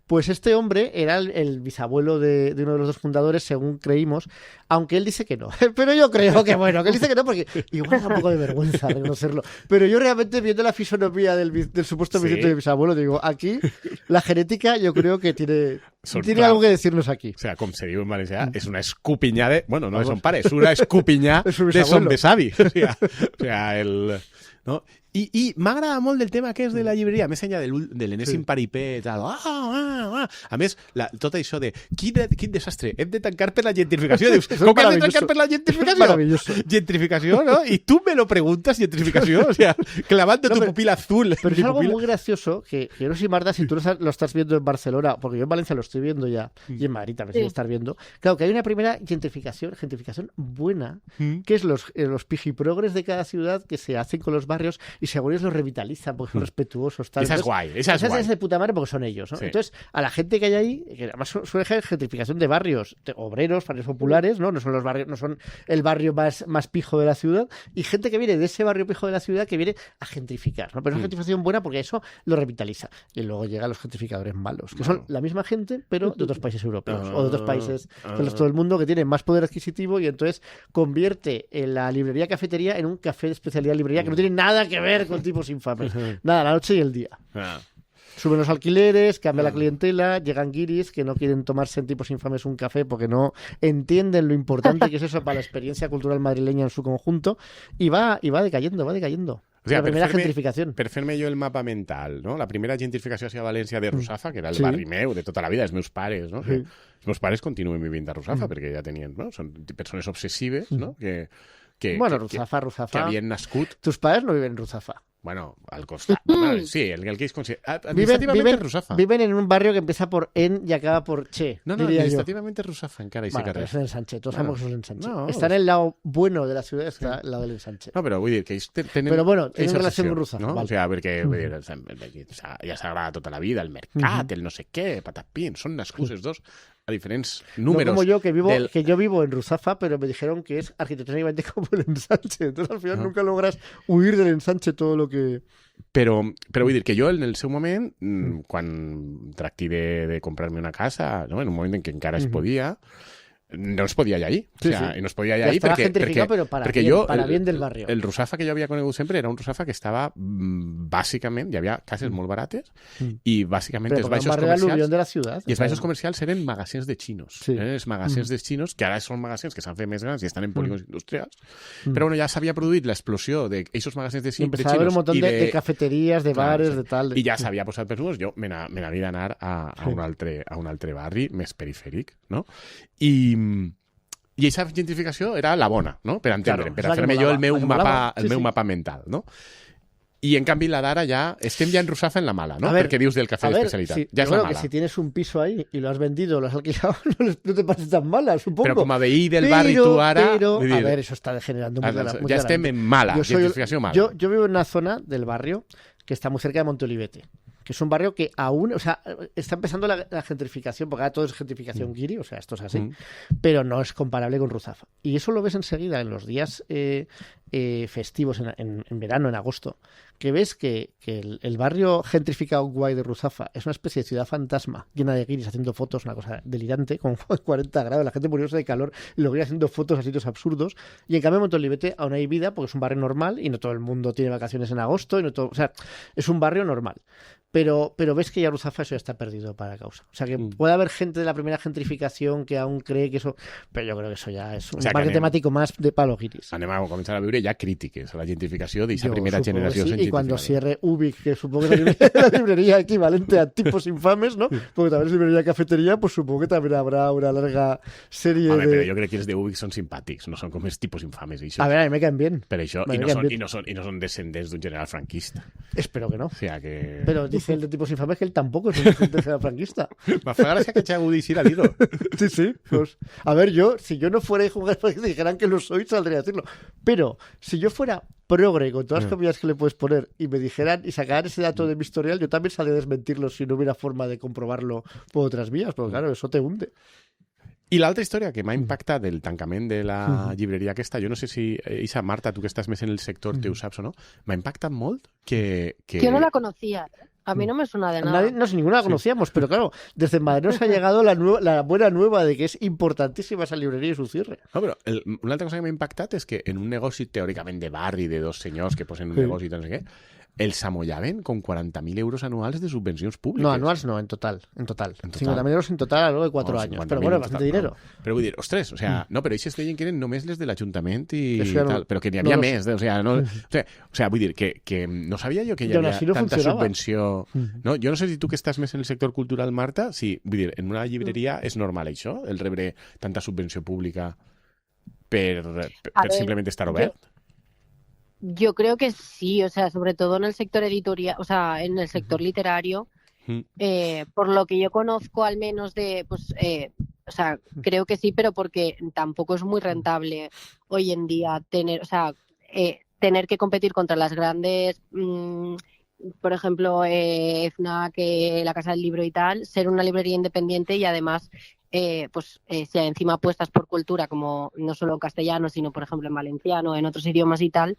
Pues este hombre era el bisabuelo de uno de los dos fundadores, según creímos, aunque él dice que no. Pero yo creo que bueno, que él dice que no, porque igual da un poco de vergüenza reconocerlo. Pero yo realmente, viendo la fisonomía del supuesto bisnieto de bisabuelo, digo, aquí la genética yo creo que tiene algo que decirnos aquí. O sea, com se diu en valencià, és una escupinyada... Bueno, no és son pare, és una escupinyà de son besavi. O sea, el... No? I m'agrada molt del tema que és de la llibreria, més enllà de l'enèsim paripé, tal. A més, tot això de quin desastre, hem de tancar per la gentrificació. Dius, com que hem de tancar per la gentrificació? Gentrificació, ¿no? Y tú me lo preguntas, gentrificación, o sea, clavando tu pupila azul. Pero es algo muy gracioso que yo no sé, Marta, si tú lo estás viendo en Barcelona, porque yo en Valencia lo estoy viendo ya, y en Madrid también se estar viendo. Claro, que hay una primera gentrificación buena, que es los pijiprogres de cada ciudad que se hacen con los barrios y según ellos los revitalizan porque son respetuosos. Tal. Esa es guay, esa es de puta madre porque son ellos, ¿no? Sí. Entonces, a la gente que hay ahí, que además suele ser gentrificación de barrios, de obreros, barrios populares, ¿no? No son los barrios, no son el barrio más pijo de la ciudad, y gente que viene de ese barrio pijo de la ciudad que viene a gentrificar, ¿no? Pero es una gentrificación buena porque eso lo revitaliza. Y luego llegan los gentrificadores malos, que son la misma gente, pero de otros países europeos o de otros países del resto del mundo que tienen más poder adquisitivo, y entonces convierte en la librería cafetería en un café de especialidad librería que no tiene nada que ver con tipos infames. Nada, la noche y el día. Suben los alquileres, cambia la clientela, llegan guiris que no quieren tomarse en tipos infames un café porque no entienden lo importante que es eso para la experiencia cultural madrileña en su conjunto, y va decayendo. O sea, la primera gentrificación. Per fer-me jo el mapa mental, no? La primera gentrificació hacia València de Russafa, que era el barri meu de tota la vida, els meus pares, no? Sí. Els meus pares continuen vivint a Russafa perquè ja tenien, no? Són persones obsessives, no? Russafa. Que havien nascut... Tus padres no viven en Russafa. Bueno, al costat. Sí, el que es administrativamente Russafa. Viven en un barrio que empieza por en y acaba por che. No, administrativamente Russafa encara ese carrer. Es el ensanche, todos sabemos que es el ensanche. Está en el lado bueno de la ciudad, está al lado del ensanche. No, però vull dir que ells tenen... Però bueno, tenen relació amb Russafa. No? Vale. O sea, perquè ja s'agrada tota la vida, el mercat, el no sé què, patapín, són nascuts els dos a diferents números. No como yo, que yo vivo en Russafa, pero me dijeron que es arquitectónicamente como el ensanche. Entonces, al final nunca logras huir del ensanche todo lo que... Però vull dir que jo, en el seu moment, quan tracti de comprar-me una casa, no? En un moment en què encara es podia, no es podia ir ahí. O sea, no es podia ir ahí para bien del barrio. El Russafa que jo havia conegut sempre era un Russafa que estava bàsicament, hi havia cases molt barates i bàsicament els baixos comercials de la ciutat, i els baixos comercials eren magassins de xinos. Els magassins de xinos, que ara són magassins que s'han fet més grans i estan en polígons industrials, però bueno, ja s'havia produït l'explosió d'aquests magassins de xinos i un munt de cafeterías, de bares, de tal. I ja s'havia posat per uns, jo me n'havia d'anar a un altre barri més perifèric, no? I aquesta gentrificació era la bona, no? Per entendre'm, per fer-me jo el meu mapa mental, no? Y en cambio la d'ara ya estem ya en Russafa en la mala, ¿no? Porque dius del café de especialidad. Sí, ya es la mala. Que si tienes un piso ahí y lo has vendido, lo has alquilado, no te parece tan mala, supongo. Pero como a veí del barri tú ara... Pero, a ver, eso está degenerando muy ya estem en mala, gentrificación mala. Yo vivo en una zona del barrio que está muy cerca de Montolivete, que es un barrio que aún, o sea, está empezando la gentrificación, porque ahora todo es gentrificación guiri, o sea, esto es así, pero no es comparable con Russafa. Y eso lo ves enseguida en los días festivos, en verano, en agosto, que ves que el barrio gentrificado guay de Russafa es una especie de ciudad fantasma, llena de guiris haciendo fotos, una cosa delirante, con 40 grados, la gente muriéndose de calor, y los guiris haciendo fotos a sitios absurdos, y en cambio en Montolivete aún hay vida, porque es un barrio normal, y no todo el mundo tiene vacaciones en agosto, y no todo, o sea, es un barrio normal. Pero ves que ya Russafa eso ya está perdido para la causa. O sea, que puede haber gente de la primera gentrificación que aún cree que eso... Pero yo creo que eso ya es un parque temático más de palo guiris. Anem a començar a viure hi ha crítiques a la gentrificació d'aquesta primera generació. Sí, y cuando cierre Ubik, que supongo que es la librería equivalente a Tipos Infames, ¿no? Porque también es librería cafetería, pues supongo que también habrá una larga serie Home, de... però jo crec que els de Ubik són simpàtics, no són com els tipus infames. A ver, a mí me caen bien. Per això, i no són descendents d'un general franquista. Espero que no. O sea que... Pero dice el de Tipos Infames que él tampoco es un descendiente franquista. Me fa gràcia que Xago Udis ha dit-ho. Sí, sí. Pues, a ver, si yo no fuera hijo de que dijeran que lo soy, saldría a decirlo. Pero si yo fuera progre con todas las comillas que le puedes poner y me dijeran y sacaran ese dato de mi historial, yo también saldría a desmentirlo si no hubiera forma de comprobarlo por otras vías, porque claro, eso te hunde. I l'altra història que m'ha impactat del tancament de la llibreria aquesta, jo no sé si, Isa, Marta, tu que estàs més en el sector, te ho saps o no, m'ha impactat molt que... Yo no la conocía. A mí no me suena de nada. No, ninguna la conocíamos, pero claro, desde Madrid nos ha llegado la buena nueva de que es importantísima esa librería y su cierre. No, però una altra cosa que m'ha impactat és que en un negoci teòricament de barri, de dos senyors que posen un negoci i no sé què, els amollaven con 40.000 euros anuals de subvencions públiques. No, anuals no, en total. 50.000 euros en total a lo de 4 años. Pero bueno, bastante dinero. No. Però vull dir, ostres, o sea, no, però ells deien que eren només les de l'Ajuntament i ja tal, però que n'hi havia més. O sea, vull dir, que no sabia jo que hi havia tanta subvenció. No? Jo no sé si tu que estàs més en el sector cultural, Marta, si, vull dir, en una llibreria és normal això, el rebre tanta subvenció pública per simplement estar obert? Yo creo que sí, o sea, sobre todo en el sector editorial, o sea, en el sector literario, por lo que yo conozco al menos de, pues, o sea, creo que sí, pero porque tampoco es muy rentable hoy en día tener, o sea, tener que competir contra las grandes, por ejemplo, FNAC, la Casa del Libro y tal, ser una librería independiente y además si encima apuestas por cultura, como no solo en castellano, sino por ejemplo en valenciano, en otros idiomas y tal,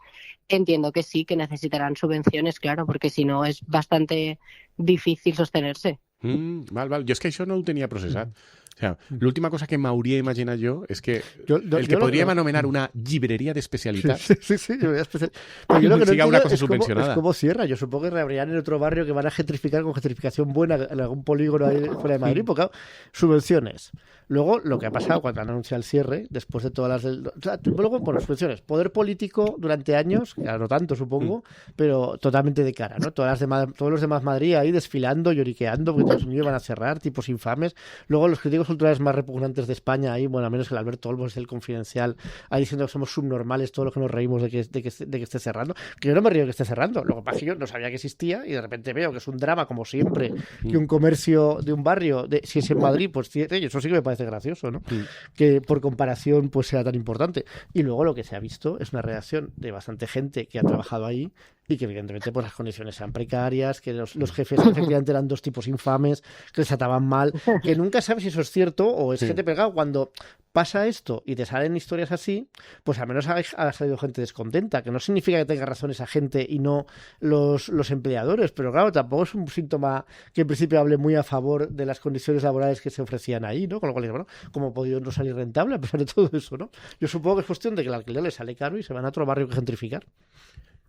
entiendo que sí, que necesitarán subvenciones, claro, porque si no es bastante difícil sostenerse. Val. Jo és que això no ho tenia processat. O sea, l'última cosa que m'hauria imaginat jo és que el que podríem anomenar una llibrería d'especialitat sí, librería especial. Pero yo lo que siga no una cosa subvencionada. Es como cierra. Yo supongo que reabrirán en otro barrio que van a gentrificar con gentrificación buena en algún polígono ahí fuera de Madrid, porque claro, subvenciones. Luego, lo que ha pasado cuando han anunciado el cierre, después de todas las... luego, bueno, subvenciones. Poder político durante años, ya no tanto supongo, pero totalmente de cara, ¿no? Todos los demás Madrid ahí desfilando, lloriqueando, porque Estados Unidos van a cerrar, tipos infames. Luego los críticos culturales más repugnantes de España ahí, bueno, al menos el Alberto Olmos, el Confidencial, ahí diciendo que somos subnormales, todos los que nos reímos de que esté cerrando. Que yo no me río de que esté cerrando. Lo que pasa es que yo no sabía que existía y de repente veo que es un drama, como siempre, que un comercio de un barrio, si es en Madrid, pues eso sí que me parece gracioso, ¿no? Que por comparación pues sea tan importante. Y luego lo que se ha visto es una reacción de bastante gente que ha trabajado ahí y que evidentemente pues las condiciones eran precarias, que los jefes efectivamente eran dos tipos infames, que les trataban mal, que nunca sabes si eso es cierto o es gente pegada. Cuando pasa esto y te salen historias así, pues al menos ha salido gente descontenta, que no significa que tenga razón esa gente y no los empleadores, pero claro, tampoco es un síntoma que en principio hable muy a favor de las condiciones laborales que se ofrecían ahí, ¿no? Con lo cual, bueno, ¿cómo ha podido no salir rentable a pesar de todo eso, ¿no? Yo supongo que es cuestión de que el alquiler les sale caro y se van a otro barrio que gentrificar.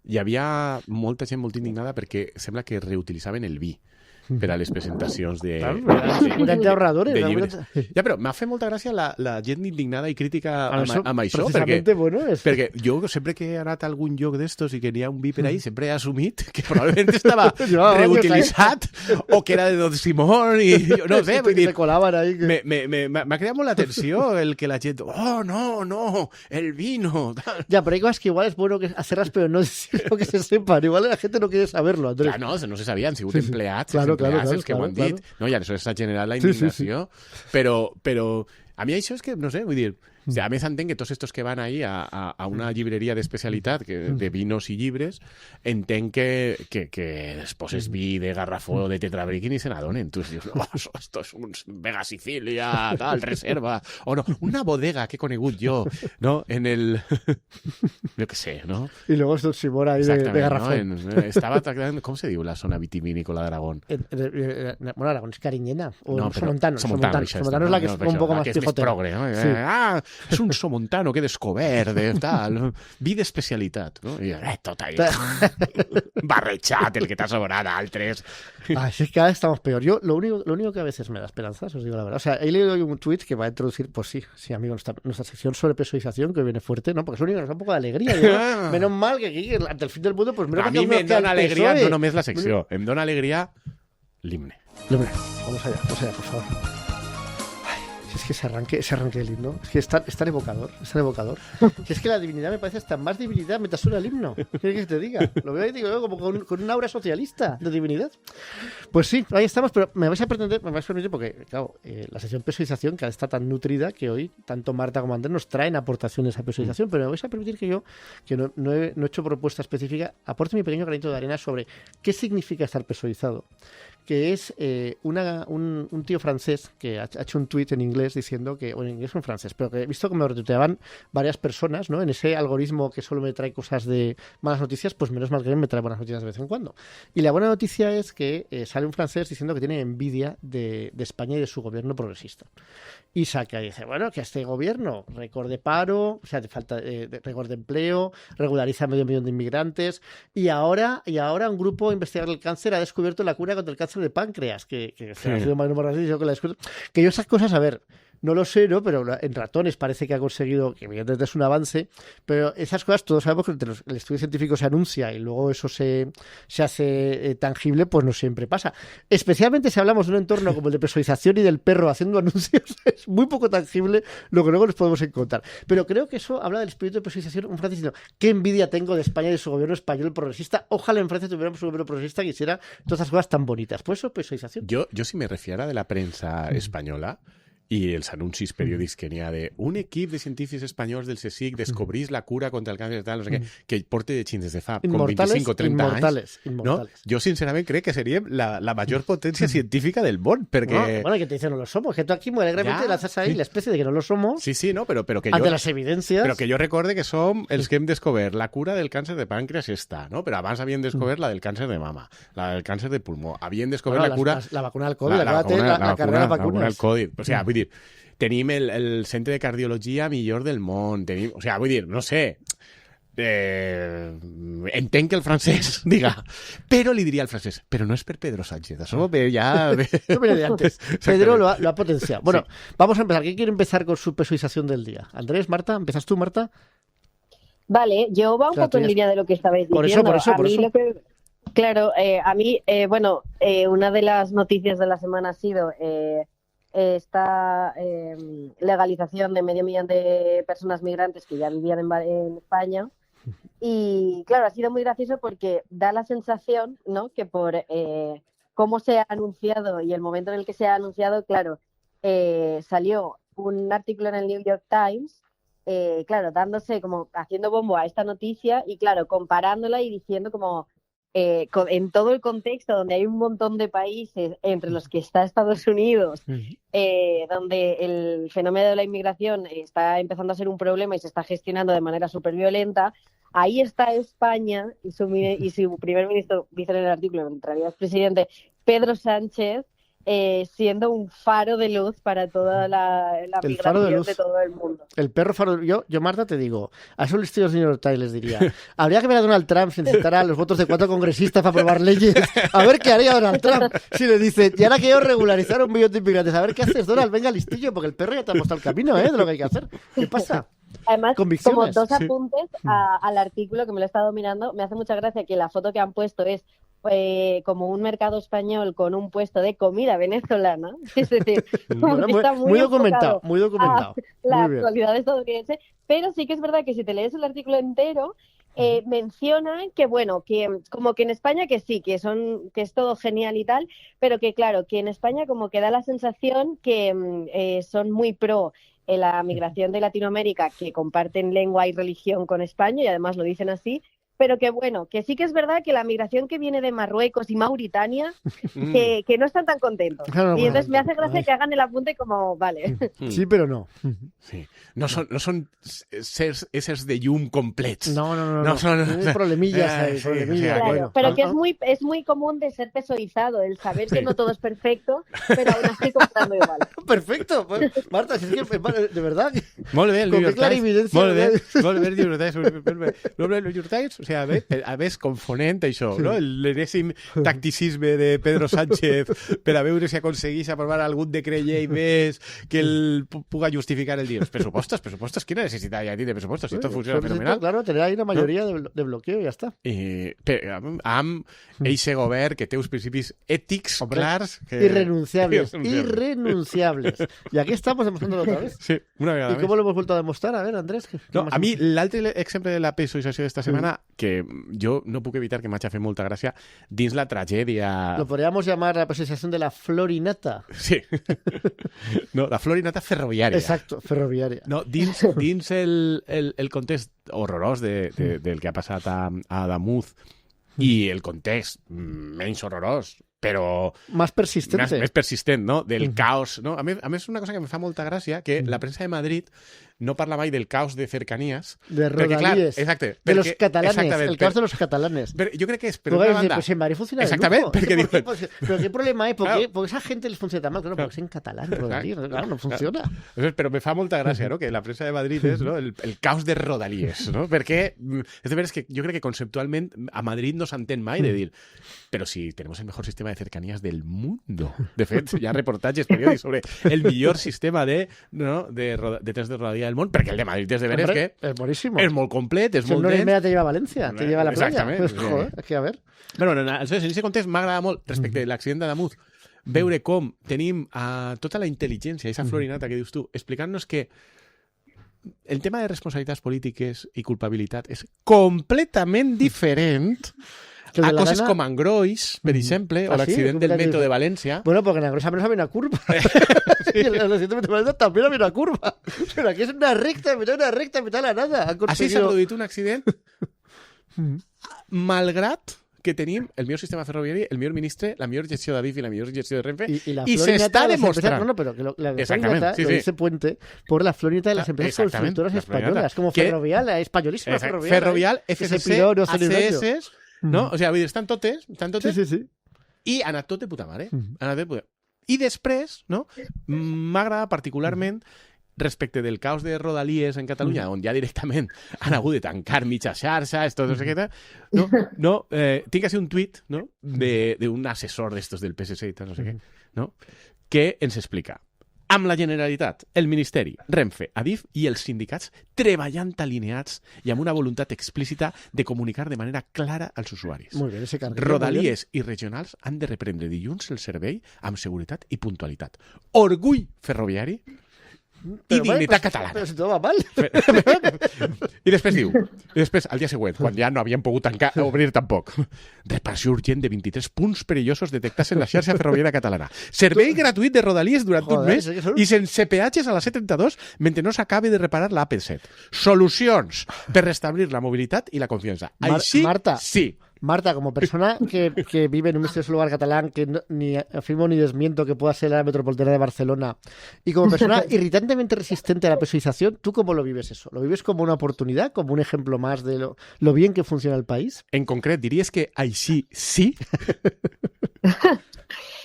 Hi havia molta gent molt indignada perquè sembla que reutilitzaven el vi per a les presentacions de ahorradores. De llibres. Ja, però m'ha fet molta gràcia la gent indignada i crítica amb això, perquè jo sempre que he anat a algun lloc d'estos i que n'hi ha un vi per ahí, sempre he assumit que probablement estava reutilitzat o que era de Don Simón i jo no sé, vull dir, m'ha creat molt l'atenció el que la gent, oh, no, el vino. Ya, pero hay cosas que igual es bueno hacerlas, pero no decirlo que se sepan. Igual la gente no quiere saberlo, Andrés. Clar, no se sabia, han sigut empleats, els que m'ho han dit, no? I aleshores s'ha generat la indignació, però a mi això és que, no sé, vull dir, a més entenc que tots estos que van ahí a una llibreria d'especialitat de vinos i llibres, entenc que després és vi de garrafó de tetrabric i ni se n'adonen. Tu dius, esto es un Vega Sicilia, tal, reserva, o no, una bodega que he conegut jo, no? En el... jo què sé, no? I luego es Don Simón ahí de garrafó. No? Estava tractant... Com se diu la zona vitivinícola d'Aragón? Bueno, Aragón es Cariñena. O no, Somontano. Somontano es la que es un poco más pijotera. progre, ¿no? Sí. és un somontano que he descobert, tal, vi d'especialitat, no? I tot allà, barrejat, el que t'ha sobrat a altres. Ay, sí, cada vez estamos peor. Yo lo único que a veces me da esperanzas, os digo la verdad. O sea, he leído hoy un tweet que va a introducir, pues sí, amigo, nuestra sección sobre pesoización, que viene fuerte, ¿no? Porque es lo único que nos da un poco de alegría. Digo, menos mal que aquí, ante el fin del mundo, pues menos A mal que mi me'n dona alegria, PSOE. no només la secció, em dona alegria l'himne. Hombre, vamos allá, por favor. Ay, si es que ese arranque del himno, es que es tan evocador, Si es que la divinidad me parece hasta más divinidad mientras suena el himno. ¿Qué quieres que te diga? Lo veo ahí, digo, como con un aura socialista de divinidad. Pues sí, ahí estamos, pero me vais a permitir, porque, claro, la sección pesoización cada vez está tan nutrida que hoy tanto Marta como Andrés nos traen aportaciones a pesoización, pero me vais a permitir que yo, que no he hecho propuesta específica, aporte mi pequeño granito de arena sobre qué significa estar pesoizado. Que es un tío francés que ha hecho un tuit en inglés diciendo que, o en inglés o en francés, pero que he visto que me retuiteaban varias personas, ¿no? En ese algoritmo que solo me trae cosas de malas noticias, pues menos mal que me trae buenas noticias de vez en cuando. Y la buena noticia es que sale un francés diciendo que tiene envidia de España y de su gobierno progresista. Y saca y dice, bueno, que este gobierno récord de paro, o sea, de falta de récord de empleo, regulariza a 500.000 de inmigrantes, y ahora un grupo investigador del cáncer ha descubierto la cura contra el cáncer de páncreas, que ha sido más que la descubierto. Que yo esas cosas, a ver, no lo sé, ¿no? Pero en ratones parece que ha conseguido, que evidentemente es un avance, pero esas cosas todos sabemos que entre el estudio científico se anuncia y luego eso se hace tangible, pues no siempre pasa. Especialmente si hablamos de un entorno como el de pesoización y del perro haciendo anuncios, es muy poco tangible lo que luego nos podemos encontrar. Pero creo que eso habla del espíritu de pesoización. Un francés diciendo, qué envidia tengo de España y de su gobierno español progresista. Ojalá en Francia tuviéramos un gobierno progresista que hiciera todas esas cosas tan bonitas. Pues eso, pesoización. Jo si me refiera de la premsa espanyola, i els anuncis periòdics que n'hi ha de un equip de científics espanyols del CSIC descobrís la cura contra el càncer tal, no sé què, que porta de xins des de fa com 25 o 30 anys. No? Jo sincerament crec que seríem la major potència científica del món, perquè... No, bueno, que te dicen no lo somos, que tú aquí muy alegremente lanzas ahí la especie de que no lo somos. Sí, no, però que ante las evidencias. Però que jo recorde que som els que hem descobert la cura del càncer de pàncreas està, no? Però abans havien descobert la del càncer de mama, la del càncer de pulmó, havien descobert la cura... La vacuna del Covid, la carrera de vacunes. La vacuna del Covid. O sigui, vull dir, tenim el centre de cardiologia millor del món, tenim... O sigui, vull dir, no sé... entenc que el francès diga, però li diria al francès, però no és per Pedro Sánchez, això ya... No viene de antes. Pedro lo ha potenciado. Bueno, sí. Vamos a empezar. ¿Quién quiere empezar con su pesoización del día? Andrés, Marta, ¿empiezas tú, Marta? Vale, yo va un poco en línea de lo que estabais diciendo. Por eso. Claro, a mí, una de las noticias de la semana ha sido esta legalización de 500.000 de personas migrantes que ya vivían en España. Y claro, ha sido muy gracioso porque da la sensación, ¿no?, que por cómo se ha anunciado y el momento en el que se ha anunciado, claro, salió un artículo en el New York Times, claro, dándose como, haciendo bombo a esta noticia y claro, comparándola y diciendo como en todo el contexto donde hay un montón de países, entre los que está Estados Unidos, donde el fenómeno de la inmigración está empezando a ser un problema y se está gestionando de manera súper violenta, ahí está España y su primer ministro, dice en el artículo, en realidad es presidente, Pedro Sánchez, siendo un faro de luz para toda la migración de todo el mundo. El perro faro de luz. Yo, Marta, te digo, a esos listillos de New York Times les diría, habría que ver a Donald Trump si necesitara los votos de 4 congresistas para aprobar leyes. A ver qué haría Donald Trump si le dice, y ahora quiero regularizar 1 millón de inmigrantes. A ver qué haces, Donald, venga listillo, porque el perro ya te ha mostrado el camino, de lo que hay que hacer. ¿Qué pasa? Además, como 2 apuntes al artículo que me lo he estado mirando, me hace mucha gracia que la foto que han puesto es como un mercado español con un puesto de comida venezolana, es decir, bueno, está muy documentado. La actualidad estadounidense, pero sí que es verdad que si te lees el artículo entero, mencionan que bueno, que como que en España que sí, que es todo genial y tal, pero que claro, que en España como que da la sensación que son muy pro la migración de Latinoamérica, que comparten lengua y religión con España y además lo dicen así, pero que bueno, que sí que es verdad que la migración que viene de Marruecos y Mauritania, que no están tan contentos. Claro, y entonces me hace bueno, gracia que hagan el apunte como, vale. Sí, pero no. Sí. No son éssers de llum complets. No. Son problemillas ahí, sí, problemillas. o sea, Claro, pero que es muy común de ser tesorizado, el saber que no todo es perfecto, pero aún así comprando igual. Perfecto. Pues, Marta, si es que, de verdad, Molt bé, el con New qué York Times. clarividencia. Molt bé, el New York Times. El New York Times, o sigui, a més confonent això, no? L'enèsim tacticisme de Pedro Sánchez per a veure si aconseguís aprovar algun decret llei més que el puga justificar el dir. Els pressupostos, quina necessitat hi ha de pressupostos? Si tot funciona fenomenal. Claro, tener ahí una mayoría de bloqueo y ya está. Amb eixe govern que té uns principis ètics clars... Irrenunciables. Y aquí estamos demostrándolo otra vez. Sí, una vegada ¿Y cómo lo hemos vuelto a demostrar? A ver, Andrés. No, a mi l'altre exemple de la pesoizació d'esta setmana, que jo no puc evitar que m'ha fet molta gràcia, dins la tragèdia... Lo podríamos llamar la presentación de la florinata. Sí. No, la florinata ferroviària. Exacto, ferroviària. No, dins el context horrorós del que ha passat a Adamuz i el context menys horrorós, però... Más persistente. Més persistent, no? Del caos, no? A més, una cosa que em fa molta gràcia, que la premsa de Madrid no parla mai del caos de cercanías. De Rodalies. Rodalies. Exacte. De los catalanes. El caos de los catalanes. Pero yo creo que es... Pero una banda, pues en Madrid funciona exactamente, de lujo. Porque pero ¿qué problema hay? ¿Por claro. qué? Porque esa gente les funciona tan mal. Claro, porque es en catalán, Rodalies. Claro, no funciona. Entonces, pero me fa molta gràcia, no? Que la premsa de Madrid és, no? el caos de Rodalies, no? Perquè és de veres que jo crec que conceptualment a Madrid no s'entén mai de dir pero si tenemos el mejor sistema de cercanías del mundo. De fet, hi ha reportatges periòdics sobre el millor sistema de trens de Rodalia del món, perquè el de Madrid és de veres que es buenísimo. És molt complet, és molt no dens. No te lleva a València, te lleva a la playa. Exactament. Pues, joder, es que a ver. Bueno, en aquest context m'agrada molt, respecte a l'accident d'Adamuz, veure com tenim tota la intel·ligència, aquesta florinata que dius tu, explicant-nos que el tema de responsabilitats polítiques i culpabilitat és completament diferent a coses com Angrois, per exemple, o l'accident del metro de València. Bueno, porque en Angrois al menos había una curva. Y en el accidente de València también había una curva. Pero aquí es una recta, mitad de la nada. Així s'ha produït un accident malgrat que tenim el millor sistema ferroviari, el millor ministre, la millor gestió d'Adif i la millor gestió de Renfe, y se está demostrando. No, pero que la florinata lo dice Puente por la florinata de las empresas constructoras españolas, como Ferrovial, la españolísima Ferrovial, FCC, ACS, no? O sigui, estan totes, sí. I ha anat tot de puta mare. I després, no? M'agrada particularment respecte del caos de Rodalies en Catalunya, on ja directament han hagut de tancar mitja xarxa, esto no sé què tal, tinc així un tuit, no? d'un assessor d'estos del PSC i tal, no sé què, no? Que ens explica: amb la Generalitat, el Ministeri, Renfe, Adif i els sindicats treballant alineats i amb una voluntat explícita de comunicar de manera clara als usuaris. Muy bien, ese carril. Rodalies i regionals han de reprendre dilluns el servei amb seguretat i puntualitat. Orgull ferroviari i dignitat catalana. Però si tot va mal. I després diu, al dia següent, quan ja no havien pogut obrir tampoc, reparació urgent de 23 punts perillosos detectats en la xarxa ferroviària catalana. Servei gratuït de Rodalies durant un mes i sense peatges a la C32 mentre no s'acabi de reparar la AP7. Solucions per restablir la mobilitat i la confiança. Així, Marta, sí. Marta, como persona que vive en un misterioso lugar catalán, que ni afirmo ni desmiento que pueda ser la metropolitana de Barcelona, y como persona irritantemente resistente a la pesoización, ¿tú cómo lo vives eso? ¿Lo vives como una oportunidad, como un ejemplo más de lo bien que funciona el país? En concret, diries que així sí?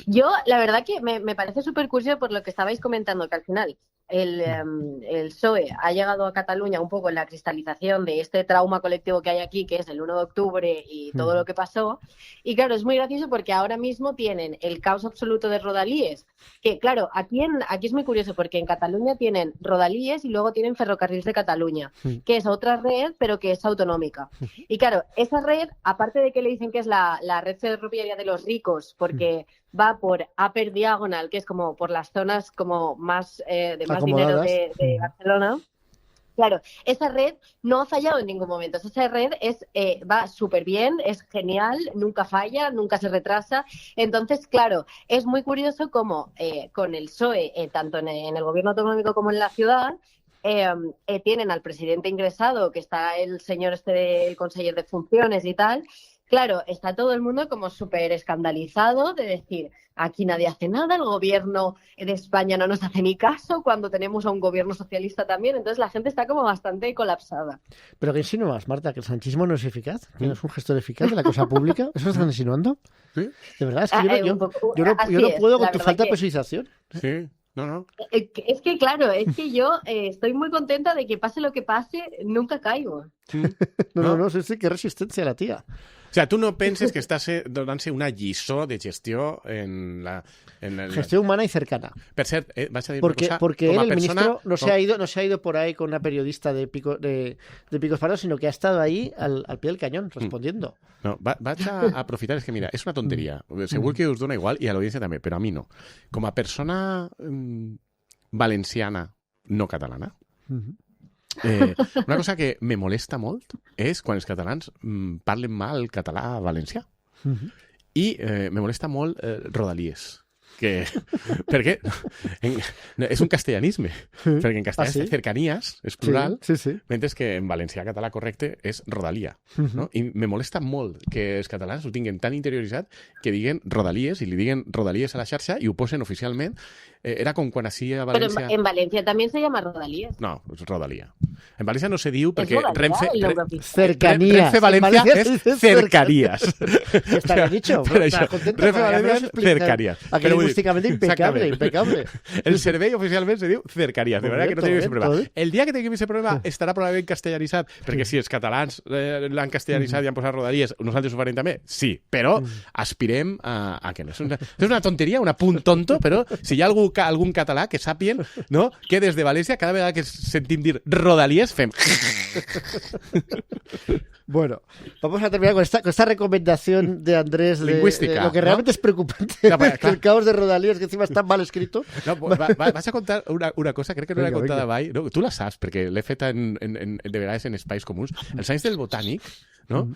Yo, la verdad que me parece súper curioso por lo que estabais comentando, que al final el PSOE ha llegado a Cataluña un poco en la cristalización de este trauma colectivo que hay aquí, que es el 1 de octubre y todo lo que pasó. Y claro, es muy gracioso porque ahora mismo tienen el caos absoluto de Rodalies, que claro, aquí es muy curioso porque en Cataluña tienen Rodalies y luego tienen Ferrocarrils de Cataluña, que es otra red, pero que es autonómica. Y claro, esa red, aparte de que le dicen que es la red ferroviaria de los ricos, porque va por Upper Diagonal, que es como por las zonas como más de más dinero de Barcelona. Claro, esa red no ha fallado en ningún momento. Esa red va súper bien, es genial, nunca falla, nunca se retrasa. Entonces, claro, es muy curioso cómo con el PSOE, tanto en el gobierno autonómico como en la ciudad, tienen al presidente ingresado, que está el señor el conseller de funciones y tal. Claro, está todo el mundo como súper escandalizado de decir, aquí nadie hace nada, el gobierno de España no nos hace ni caso cuando tenemos a un gobierno socialista también, entonces la gente está como bastante colapsada. ¿Pero qué insinúas, Marta? ¿Que el sanchismo no es eficaz? ¿Que no es un gestor eficaz de la cosa pública? ¿Eso estás insinuando? ¿Sí? De verdad, es que yo no puedo con tu falta de precisación. Sí. No. Es que, claro, es que yo estoy muy contenta de que pase lo que pase, nunca caigo. No, sí, qué resistencia la tía. O sea, tu no penses que estàs donant-se una lliçó de gestió en la... Gestión humana y cercana. Per cert, vas a dir porque, una cosa... Porque com a él, el persona, ministro, no se ha ido por ahí con una periodista de Picos Parados, sino que ha estado ahí al pie del cañón, respondiendo. No, vaig a aprofitar, és que mira, és una tonteria. Segur que us dona igual, i a l'audiència també, però a mi no. Com a persona valenciana no catalana, una cosa que me molesta molt és quan els catalans parlen mal català valencià. I me molesta molt Rodalies. Perquè és un castellanisme. Perquè en castellà és cercanías, és plural, mentre que en valencià català correcte és rodalia. No? I me molesta molt que els catalans ho tinguin tan interioritzat que diguen rodalies i li diguen rodalies a la xarxa i ho posen oficialment. Era com quan així a València... Pero en Valencia también se llama Rodalíes. No, és rodalia. En València no se diu perquè Cercanías. Renfe Valencia és cercanías. Está bien dicho. Renfe Valencia és cercanías. Aquí lingüísticamente impecable. El servei oficialment se diu cercanías. De manera que no tenim aquest problema. El dia que tinguem aquest problema estarà probablement castellanitzat, perquè si els catalans l'han castellanitzat i han posat rodalies, nosaltres ho farem també? Sí, però aspirem a que no. És una tonteria, un apunt tonto, però si hi ha algun català que sàpien, no, que des de València cada vegada que sentim dir rodalies fem... Bueno, vamos a terminar con esta recomendación de Andrés lingüística, de lo que realmente es preocupante, el caos de Rodalíes, que encima está mal escrito. No, vas a contar una cosa, crec que no l'he contada mai, no, tu la saps, perquè l'he feta de vegades en espais comuns. Els anys del Botànic, no?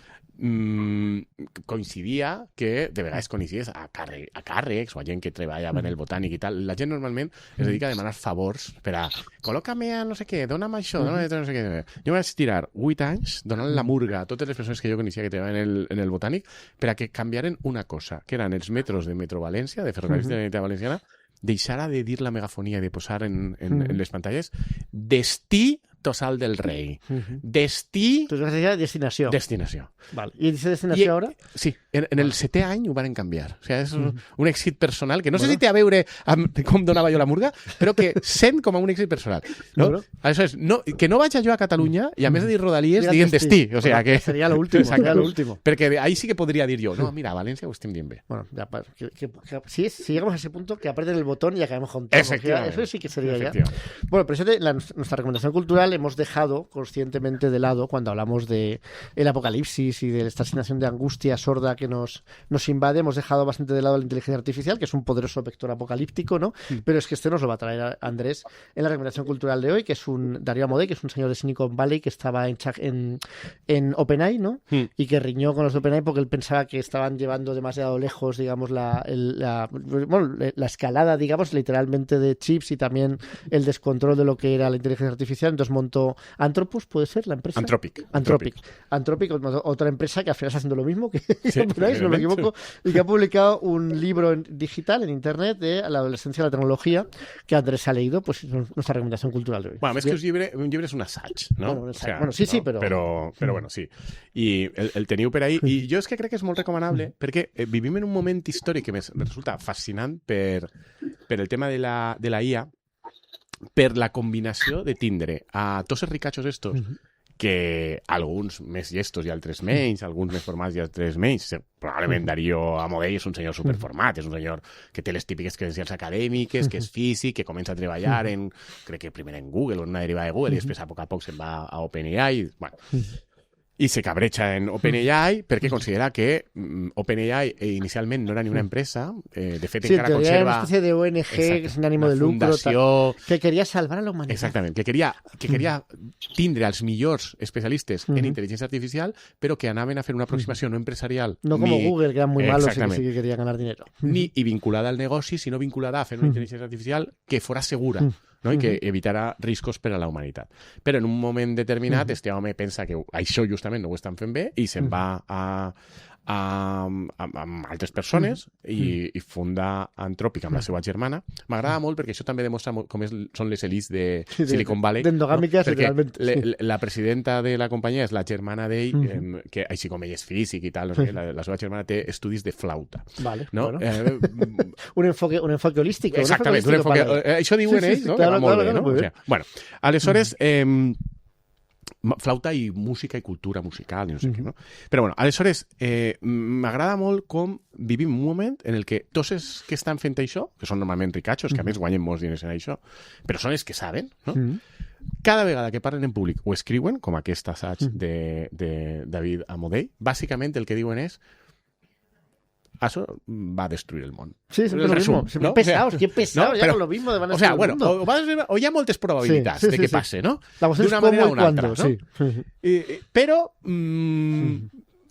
Coincidia que de vegades coincidies a càrrecs o a gent que treballava en el Botànic i tal. La gent normalment es dedica a demanar favors per a col·loca-me a no sé què, dona'm això, dona'm no sé què. Jo vaig tirar 8 anys donant la murga a totes les persones que jo coneixia que treballaven en el Botànic per a que canviaren una cosa, que eren els metros de Metro València, de Ferrocarrils de la Generalitat Valenciana, deixara de dir la megafonia i de posar en les pantalles destí Tossal del Rei. Destí... Tu vas dir destinació. Destinació. Vale. I dice destinació ara? Sí, en el 7è any ho van canviar. O sigui, és un èxit personal que no sé si té a veure amb com donava jo la murga, però que sent com a un èxit personal. No? Aleshores, que no vaig jo a Catalunya i a més de dir rodalies, diguen destí. O sigui, que... Seria l'último. Perquè ahí sí que podria dir jo, no, mira, a València ho estem dient bé. Bueno, ya, si llegamos a ese punto, que aprieten el botón y acabemos con todo. Eso sí que sería ya. Bueno, pero nuestra recomendación cultural hemos dejado conscientemente de lado cuando hablamos de el apocalipsis y de esta sensación de angustia sorda que nos invade. Hemos dejado bastante de lado la inteligencia artificial, que es un poderoso vector apocalíptico, ¿no? Pero es que este nos lo va a traer Andrés en la recomendación cultural de hoy, que es un Darío Amodei, que es un señor de Silicon Valley que estaba en OpenAI, ¿no? Y que riñó con los de OpenAI porque él pensaba que estaban llevando demasiado lejos, digamos, la escalada, digamos, literalmente de chips y también el descontrol de lo que era la inteligencia artificial. Entonces montó Anthropos, ¿puede ser la empresa? Anthropic, otra empresa que al final está haciendo lo mismo que OpenAI, si no me equivoco, y que ha publicado un libro digital en internet de la adolescencia de la tecnología que Andrés ha leído, pues nuestra recomendación cultural de hoy. Bueno, més que un llibre és un assaig, no? Bueno, sí, però bueno, sí. I el teniu per ahí. I jo és que crec que és molt recomanable perquè vivim en un moment històric que me resulta fascinant per el tema de la IA, per la combinació de tindre a tots els ricachos estos que alguns més llestos i altres menys, alguns més formats i altres menys. Probablement Darío Amodei és un senyor superformat, és un senyor que té les típiques credencials acadèmiques, que és físic, que comença a treballar crec que primer en Google o en una derivada de Google i després a poc se'n va a OpenAI. Bueno, i se cabreja en OpenAI perquè considera que OpenAI inicialment no era ni una empresa, de fet encara conserva... Sí, una especie de ONG sin ánimo de lucro, que quería salvar a la humanidad. Exactament, que queria tindre els millors especialistes en intel·ligència artificial, però que anaven a fer una aproximació no empresarial. No como Google, que eran muy malos y que sí que querían ganar dinero. Ni vinculada al negoci, sinó vinculada a fer una intel·ligència artificial que fora segura. no? I que evitarà riscos per a la humanitat. Però en un moment determinat este home pensa que això justament no ho estan fent bé i se'n va amb altres persones i funda Anthropic amb la seva germana. M'agrada molt perquè això també demostra com són les elites de Silicon Valley. D'endogàmiques, no? realment. La presidenta de la companyia és la germana d'ell, que així com ell és físic i tal, no sé, la seva germana té estudis de flauta. Vale, no? Bueno. Un enfoque holístic. Exactament, un enfoque, això diuen ells, no? Claro, que va molt bé, claro, no? muy O sea, bueno, aleshores... flauta i música i cultura musical i no sé què, no? Però bueno, aleshores m'agrada molt com vivim un moment en el que tots els que estan fent això, que són normalment ricachos, que a més guanyen molts diners en això, però són els que saben, no? Cada vegada que parlen en públic o escriuen, com aquest assaig de David Amodei, bàsicament el que diuen és eso va a destruir el món. Sí, siempre lo mismo. Siempre ¿no? pesados, qué pesados, no, ya pero, con lo mismo de van a o sea, destruir bueno, el mundo. o hi ha moltes probabilitats de que passe, ¿no? La cosa d'una es manera o cómo y una altra, cuándo, ¿no? sí. Però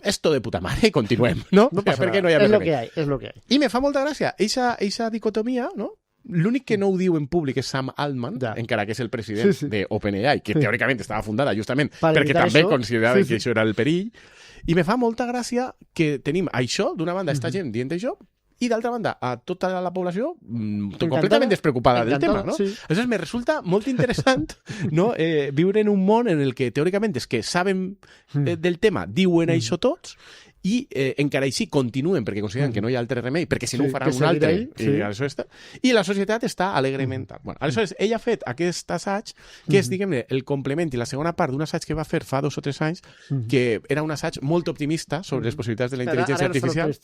esto de puta madre, continuem, no? No pasa perquè nada. no hi ha Es lo més que hay, es lo que hay. I me fa molta gràcia eixa dicotomia, no? L'únic que no ho diu en públic és Sam Altman, encara que és el president d'OpenAI, que teòricament estava fundada justament perquè també considerava que això era el perill. I me fa molta gràcia que tenim això, d'una banda, esta gent dient això, i d'altra banda, a tota la població completament despreocupada del tema, no? Aleshores, me resulta molt interessant, no? Viure en un món en el que teòricament és que saben del tema, diuen això tots, i encara així continuen perquè consideren que no hi ha altre remei, perquè si no ho faran un altre. I la societat està alegrement. Bueno, aleshores, ell ha fet aquest assaig, que és, diguem-ne, el complement i la segona part d'un assaig que va fer fa 2 o 3 anys, que era un assaig molt optimista sobre les possibilitats de la intel·ligència artificial,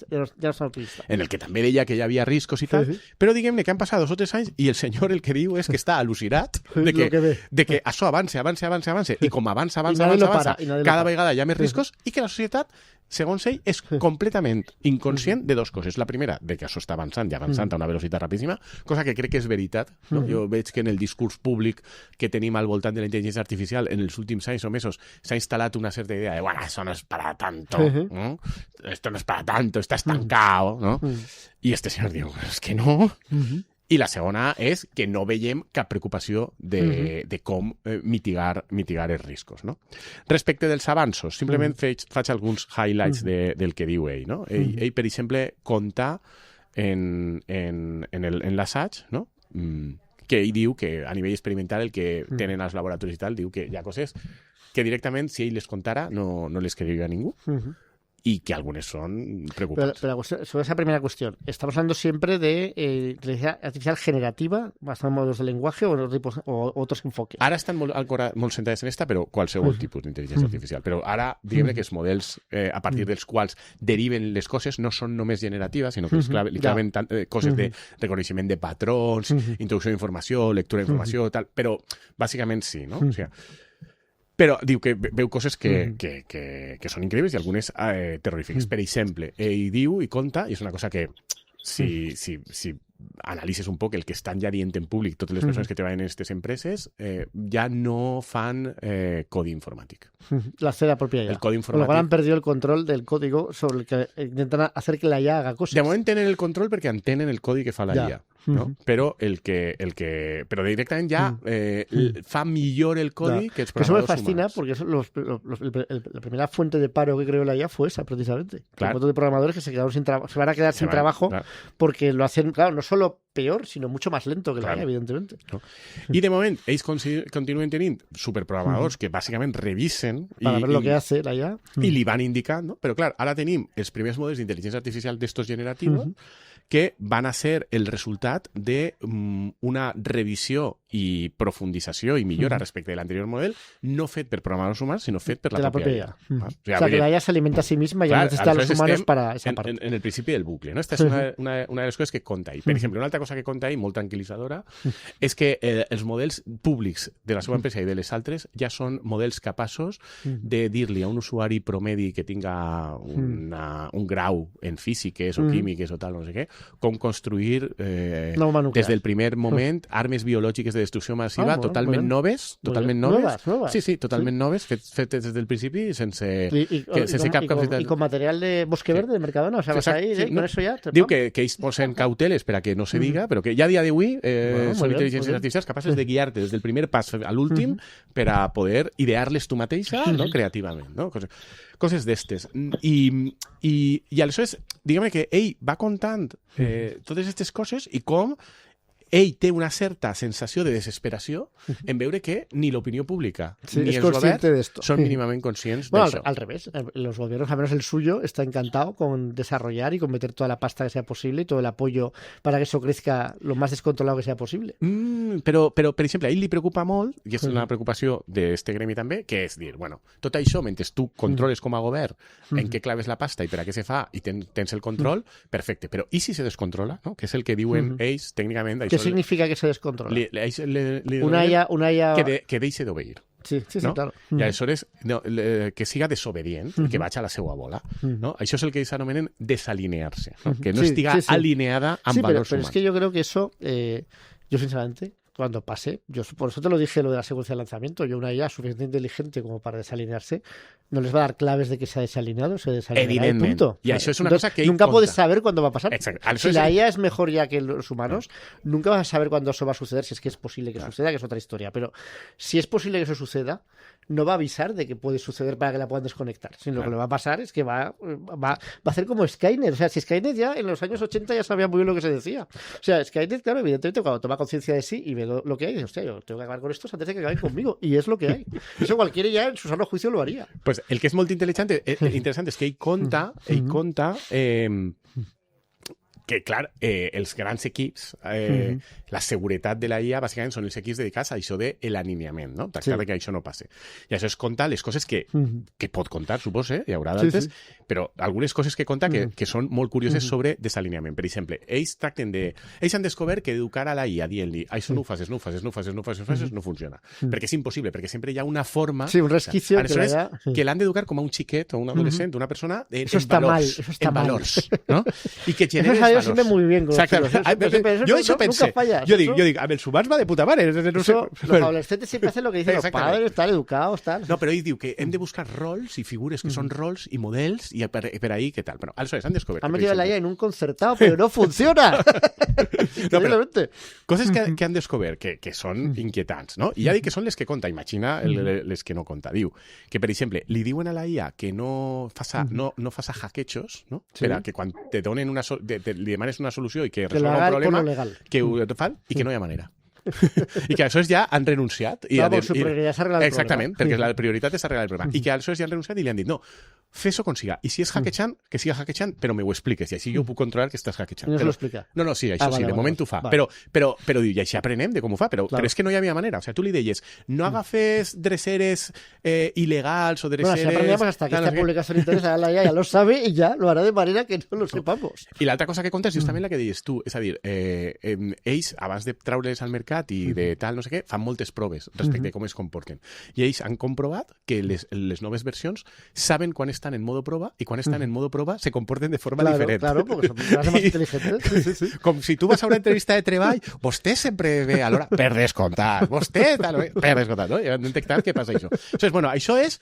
en el que també deia que hi havia riscos i tal, però diguem-ne que han passat 2 o 3 anys i el senyor el que diu és que està al·lucinat de que això avance, i com avança, cada vegada hi ha més riscos i que la societat, segons ell, és completament inconscient de 2 coses. La primera, de que això està avançant i avançant a una velocitat rapidíssima, cosa que crec que és veritat. No? Jo veig que en el discurs públic que tenim al voltant de la intel·ligència artificial en els últims anys o mesos s'ha instal·lat una certa idea de, bueno, això no es para tanto, ¿no? Esto no es para tanto, está estancado, ¿no? I este senyor diu, és que no... I la segona és que no veiem cap preocupació de com mitigar els riscos. No? Respecte dels avanços, simplement faig alguns highlights del que diu ell. No? Ell, per exemple, conta en l'assaig, no? Que ell diu que a nivell experimental el que tenen als laboratoris i tal, diu que hi ha coses que directament, si ell les contara, no les creería a ningú. Y que algunas son preocupantes. Pero sobre esa primera cuestión, estamos hablando siempre de inteligencia artificial generativa, basada en modelos de lenguaje o otros enfoques. Ara estan molt centrades en esta, però qualsevol tipus d'intel·ligència artificial. Però ara, diguem que els models a partir dels quals deriven les coses no són només generatives, sinó que li claven coses de reconeixement de patrons, introducció d'informació, lectura d'informació, tal, però bàsicament sí, no? O sigui, però diu que veu coses que són increïbles i algunes terrorífiques. Per exemple, ell diu i conta, i és una cosa que si analitzes un poc el que estan ja dient en públic totes les persones que treballen en aquestes empreses, ja no fan codi informàtic. La hace la propia IA. El codi informàtic. Con lo cual han perdido el control del código sobre el que intentan hacer que la IA haga cosas. De moment tenen el control perquè entenen el codi que fa la IA. No? Però però directament ja fa millor el codi que els programadors humans. Eso me fascina porque la primera fuente de paro que creó la IA fue esa, precisamente. Un montón de programadores que se van a quedar sin trabajo porque lo hacen, claro, no solo peor, sino mucho más lento que la IA, evidentemente. No? I de moment, ells continuen tenint superprogramadors que bàsicament revisen para ver lo que hace la IA. I li van indicant, no? Però clar, ara tenim els primers models d'intel·ligència artificial d'estos generativos que van a ser el resultat d'una revisió i profundització i millora respecte de l'anterior model, no fet per programadors humans, sinó fet per la pròpia IA. O sea, que la IA se alimenta a sí misma y ya necesita a los humanos para esa parte. En el principi del bucle, ¿no? Esta és una de les coses que conta ahí. Per exemple, una altra cosa que conta ahí, molt tranquil·litzadora, és que els models públics de la seva empresa i de les altres ja són models capaços de dir-li a un usuari promedi que tinga un grau en físiques o químiques o tal, no sé què, com construir des del primer moment armes biològiques de destrucció massiva totalment noves, Nuevas. Sí, totalment noves, fetes des del principi sense cap y con material de Bosque Verde de Mercadona, o sea, vas ahí, con eso ya... Diu que ells posen cauteles per a que no se diga, però que ja a dia d'avui són intel·ligències artificials capaces de guiar-te des del primer pas a l'últim per a poder idear-les tu mateixa, no? Creativament, no? Coses d'estes. I aleshores, diguem que ell va contant totes aquestes coses i com ell té una certa sensació de desesperació en veure que ni l'opinió pública ni els governs son mínimamente conscientes de eso. Al revés, los gobiernos, al menos el suyo, está encantado con desarrollar y con meter toda la pasta que sea posible y todo el apoyo para que eso crezca lo más descontrolado que sea posible. Però, per exemple, a ell li preocupa molt, i és una preocupació d'este gremi també, que és dir, bueno, tot això, mentre tu controles com a govern en què claves la pasta i per a què se fa i tens el control, perfecte, però i si se descontrola, no? Que és el que diuen ells tècnicament... ¿Qué significa que se descontrola? Una IA... Que deixe d'obeir. Sí, no? claro. I aleshores que siga desobedient i que vagi a la seva bola. No? Això és el que ells anomenen desalinear-se, no? Que no estiga alineada amb valors pero humans. Es que yo creo que eso, yo sinceramente, cuando pase, por eso te lo dije lo de la secuencia de lanzamiento, yo una IA suficientemente inteligente como para desalinearse, no les va a dar claves de que se ha desalineado, se desalineará y punto. Y eso es una cosa que nunca puedes saber cuándo va a pasar. Exacto. Si la IA es mejor ya que los humanos, nunca vas a saber cuándo eso va a suceder, si es que es posible que suceda, que es otra historia. Pero si es posible que eso suceda, no va a avisar de que puede suceder para que la puedan desconectar. Sino lo que le va a pasar es que va a hacer como Skynet. O sea, si Skynet ya en los años 80 ya sabía muy bien lo que se decía. O sea, Skynet, claro, evidentemente cuando toma conciencia de sí y ve lo que hay, dice, hostia, yo tengo que acabar con estos antes de que acaben conmigo. Y es lo que hay. Eso cualquiera ya en su sano juicio lo haría. Pues el que és molt interessant és que ell conta que, clar, els grans equips, la seguretat de la IA, bàsicament, són els equips dedicats a això de l'alineament, no? Tractar que això no passi. I això és contar les coses que pot contar, suposo, hi haurà d'altres, però algunes coses que conta que són molt curioses sobre desalineament. Per exemple, ells han descobert que educar a la IA dient-li això no ho facis, no funciona. Perquè és impossible, perquè sempre hi ha una forma... Sí, un resquicio que l'han d'educar com a un xiquet o un adolescent, una persona en valors, no? I que genera siempre muy bien con yo eso pensé. Yo digo, a ver, su va de puta madre. No sé, los adolescentes siempre hacen lo que dicen los padres, estar educados, tal. No, però ell diu que hem de buscar rols i figures que són rols i models i per ahí què tal. Però aleshores han descobert... Han metido la IA en un concertado, pero no funciona. Increíblemente. Coses que han descobert que són inquietants, no? I ja dic que són les que conta, imagina les que no conta. Diu que, per exemple, li diuen a la IA que no faça hackeos, no? Per a que quan te donen li demanes una solució i que resolva un problema, que ho fan i que no hi ha manera. I que aleshores ja han renunciat. Ja s'ha arreglat el exactament, perquè la prioritat és arreglar el problema. I que aleshores ja han renunciat i li han dit, no, fes-ho com siga. I si és hackejant, que siga hackejant, però me ho expliques. I així jo puc controlar que estàs hackejant. I no se lo explica. No, sí, això sí, de moment ho fa. Però diu, i així aprenem de com ho fa. Però és que no hi havia manera. O sigui, tu li deies, no agafes dreceres il·legals o dreceres... Bueno, si aprendemos hasta que esta publicación interesa a la IA, ya lo sabe y ya lo hará de manera que no lo sepamos. I l'altra cosa que conta és justament la que deies tu. És a dir, ells, abans de traure's al mercat i de tal, no sé què, fan moltes proves respecte a com es comporten. I ells han comprovat que les noves versions saben quan estan en modo prova i quan estan en modo prova se comporten de forma diferent. Claro, porque son más inteligentes. Sí. Com si tu vas a una entrevista de treball, vostè sempre ve a l'hora per descomptar, vostè tal, per descomptar, no? I han detectat què passa això. Entonces, bueno, això és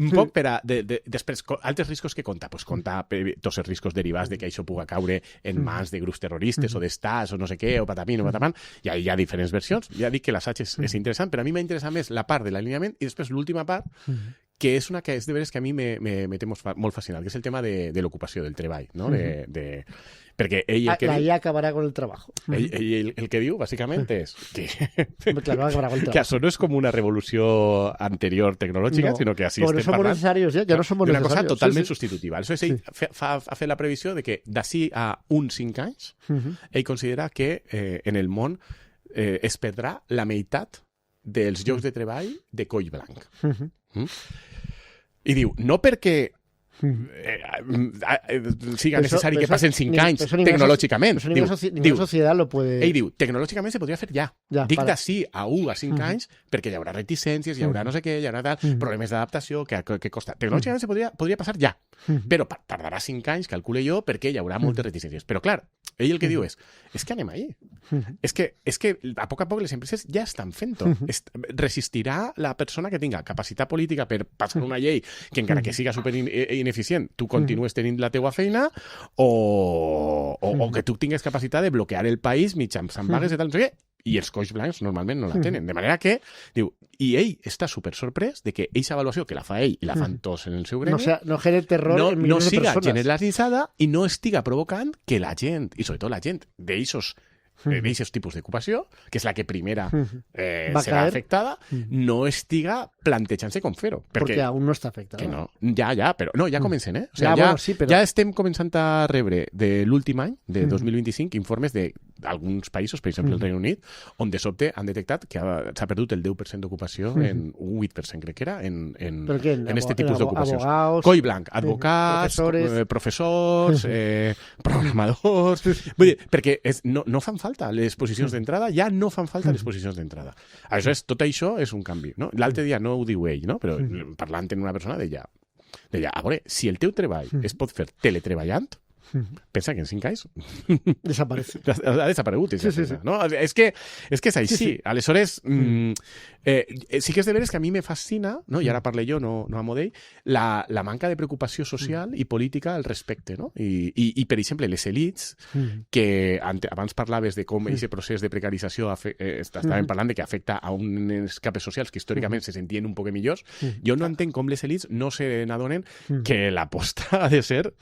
un poc per a... Després, altres riscos que conta? Pues conta tots els riscos derivats de que això puga caure en mans de grups terroristes o d'estats o no sé què, o patapín o patapán. I hi ha diferents versions. Ja dic que l'assaig és interessant, però a mi m'ha interessat més la part de l'alineament i després l'última part, que és una que és de veres que a mi me té molt fascinant, que és el tema de l'ocupació, del treball, no? Perquè ell... La IA acabarà con el trabajo. Ell el que diu, bàsicament, és que això no és com una revolució anterior tecnològica, sinó que així estem parlant d'una cosa totalment substitutiva. Aleshores, ell ha fet la previsió de que d'ací a uns 5 anys ell considera que en el món es perdrà la meitat dels llocs de treball de coll blanc. I diu, no perquè siga necessari que passen 5 anys tecnològicament. Ninguna societat lo puede... Ell diu, tecnològicament se podria fer ja. Dic d'ací a 1 a 5 anys perquè hi haurà reticències, hi haurà no sé què, hi haurà problemes d'adaptació que costa. Tecnològicament se podria passar ja, però tardarà 5 anys, calcule jo, perquè hi haurà moltes reticències. Però clar, Ell el que diu és que anem ahí. És que a poc les empreses ja estan fent-ho. Resistirà la persona que tinga capacitat política per passar una llei que encara que siga super ineficient, tu continues tenint la teua feina o que tu tingues capacitat de bloquear el país mitjançant vagues de tal, no sé què, i els coix blancs normalment no la tenen. De manera que, diu, i ell està super sorprès de que eixa avaluació, que la fa ell i la fan tots en el seu gremi, no genere terror en milions de persones. No siga generalitzada i no estiga provocant que la gent, i sobretot la gent d'eixos tipus d'ocupació, que és la que primera serà afectada, no estiga plantejant-se com fer-ho. Perquè aún no està afectada. Que no. Ja, però no, ja comencen, O sigui, bueno, ja estem començant a rebre de l'últim any, de 2025, informes d'alguns països, per exemple el Regne Unit, on de sobte han detectat que s'ha perdut el 10% d'ocupació, en un 8% crec que era, en este tipus d'ocupacions. Coll blanc, advocats, professors, programadors... Vull dir, perquè no fan falta les posicions d'entrada, ja no fan falta les posicions d'entrada. Aleshores, tot això és un canvi, no? L'altre dia no ho diu ell, no? Però parlant amb una persona deia, a veure, si el teu treball es pot fer teletreballant, pensa que en 5 anys ha desaparegut. Sí. No? És que és així. Sí. Aleshores, sí que és de veres que a mi me fascina, no? I ara parle jo, no a Modell, la manca de preocupació social i política al respecte. No? I per exemple, les elites, que abans parlaves de com aquest procés de precarització estàvem parlant de que afecta a unes capes socials que històricament se sentien un poc millors, jo no entenc com les elites no se n'adonen que l'aposta ha de ser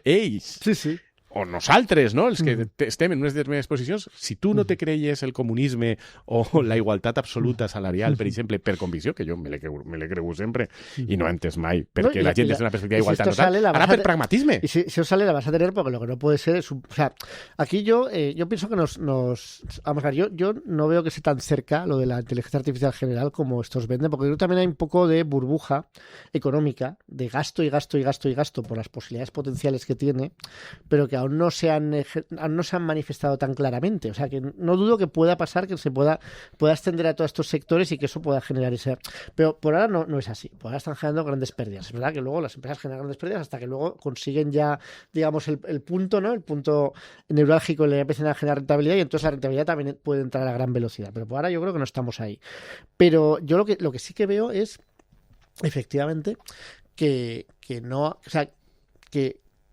ells. Sí. O nosaltres, no? Els que estem en unes determinades posicions, si tu no te creies el comunisme o la igualtat absoluta salarial, per exemple, per convicció, que jo me l'he cregut sempre i no he entès mai, perquè la gent des de una perspectiva d'igualtat no tal, ahora per pragmatisme. Y si os sale la vas a tener porque lo que no puede ser es o sea, aquí yo pienso que vamos a ver, yo no veo que sea tan cerca lo de la inteligencia artificial general como estos venden, porque creo que también hay un poco de burbuja económica, de gasto y gasto y gasto y gasto por las posibilidades potenciales que tiene, pero que aún no se han manifestado tan claramente. O sea, que no dudo que pueda pasar, que se pueda extender a todos estos sectores y que eso pueda generar ese... Pero por ahora no es así. Por ahora están generando grandes pérdidas. Es verdad que luego las empresas generan grandes pérdidas hasta que luego consiguen ya, digamos, el punto, ¿no? El punto neurálgico, le empiezan a generar rentabilidad y entonces la rentabilidad también puede entrar a gran velocidad. Pero por ahora yo creo que no estamos ahí. Pero yo lo que sí que veo es, efectivamente, que no... O sea,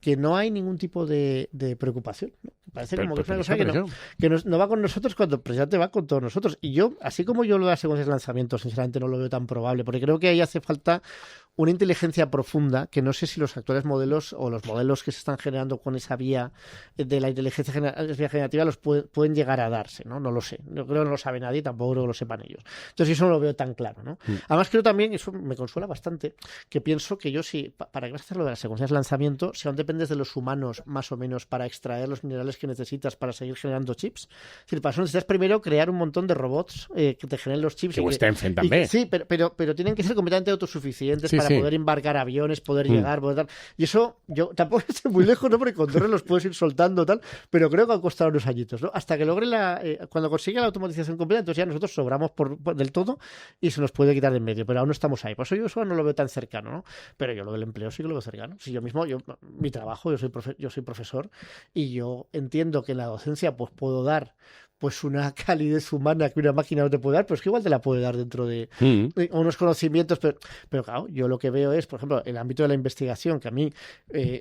que no hay ningún tipo de preocupación. Parece como que es una cosa que no va con nosotros cuando precisamente va con todos nosotros. Y yo, así como yo lo de las segundas lanzamientos, sinceramente no lo veo tan probable, porque creo que ahí hace falta una inteligencia profunda que no sé si los actuales modelos o los modelos que se están generando con esa vía de la inteligencia generativa los pueden llegar a darse, ¿no? No lo sé. Yo creo que no lo sabe nadie, tampoco creo que lo sepan ellos. Entonces eso no lo veo tan claro, ¿no? Además creo también, eso me consuela bastante, que pienso que yo si para que vas a hacer lo de las secuencias de lanzamiento, si aún dependes de los humanos más o menos para extraer los minerales que necesitas para seguir generando chips, es decir, para eso necesitas primero crear un montón de robots que te generen los chips. Que ho estem fent també. Sí, pero tienen que ser completamente autosuficientes para poder embarcar aviones, poder llegar, poder tal. Y eso, yo tampoco estoy muy lejos, ¿no? Porque con torres los puedes ir soltando tal, pero creo que ha costado unos añitos, ¿no? Hasta que logre cuando consiga la automatización completa, entonces ya nosotros sobramos del todo y se nos puede quitar de en medio, pero aún no estamos ahí. Por eso yo eso no lo veo tan cercano, ¿no? Pero yo lo del empleo sí que lo veo cercano. Si yo mismo, mi trabajo, yo soy profesor y yo entiendo que en la docencia pues puedo dar pues una calidez humana que una máquina no te puede dar, pero es que igual te la puede dar dentro de unos conocimientos, pero claro, yo lo que veo es, por ejemplo, el ámbito de la investigación, que a mí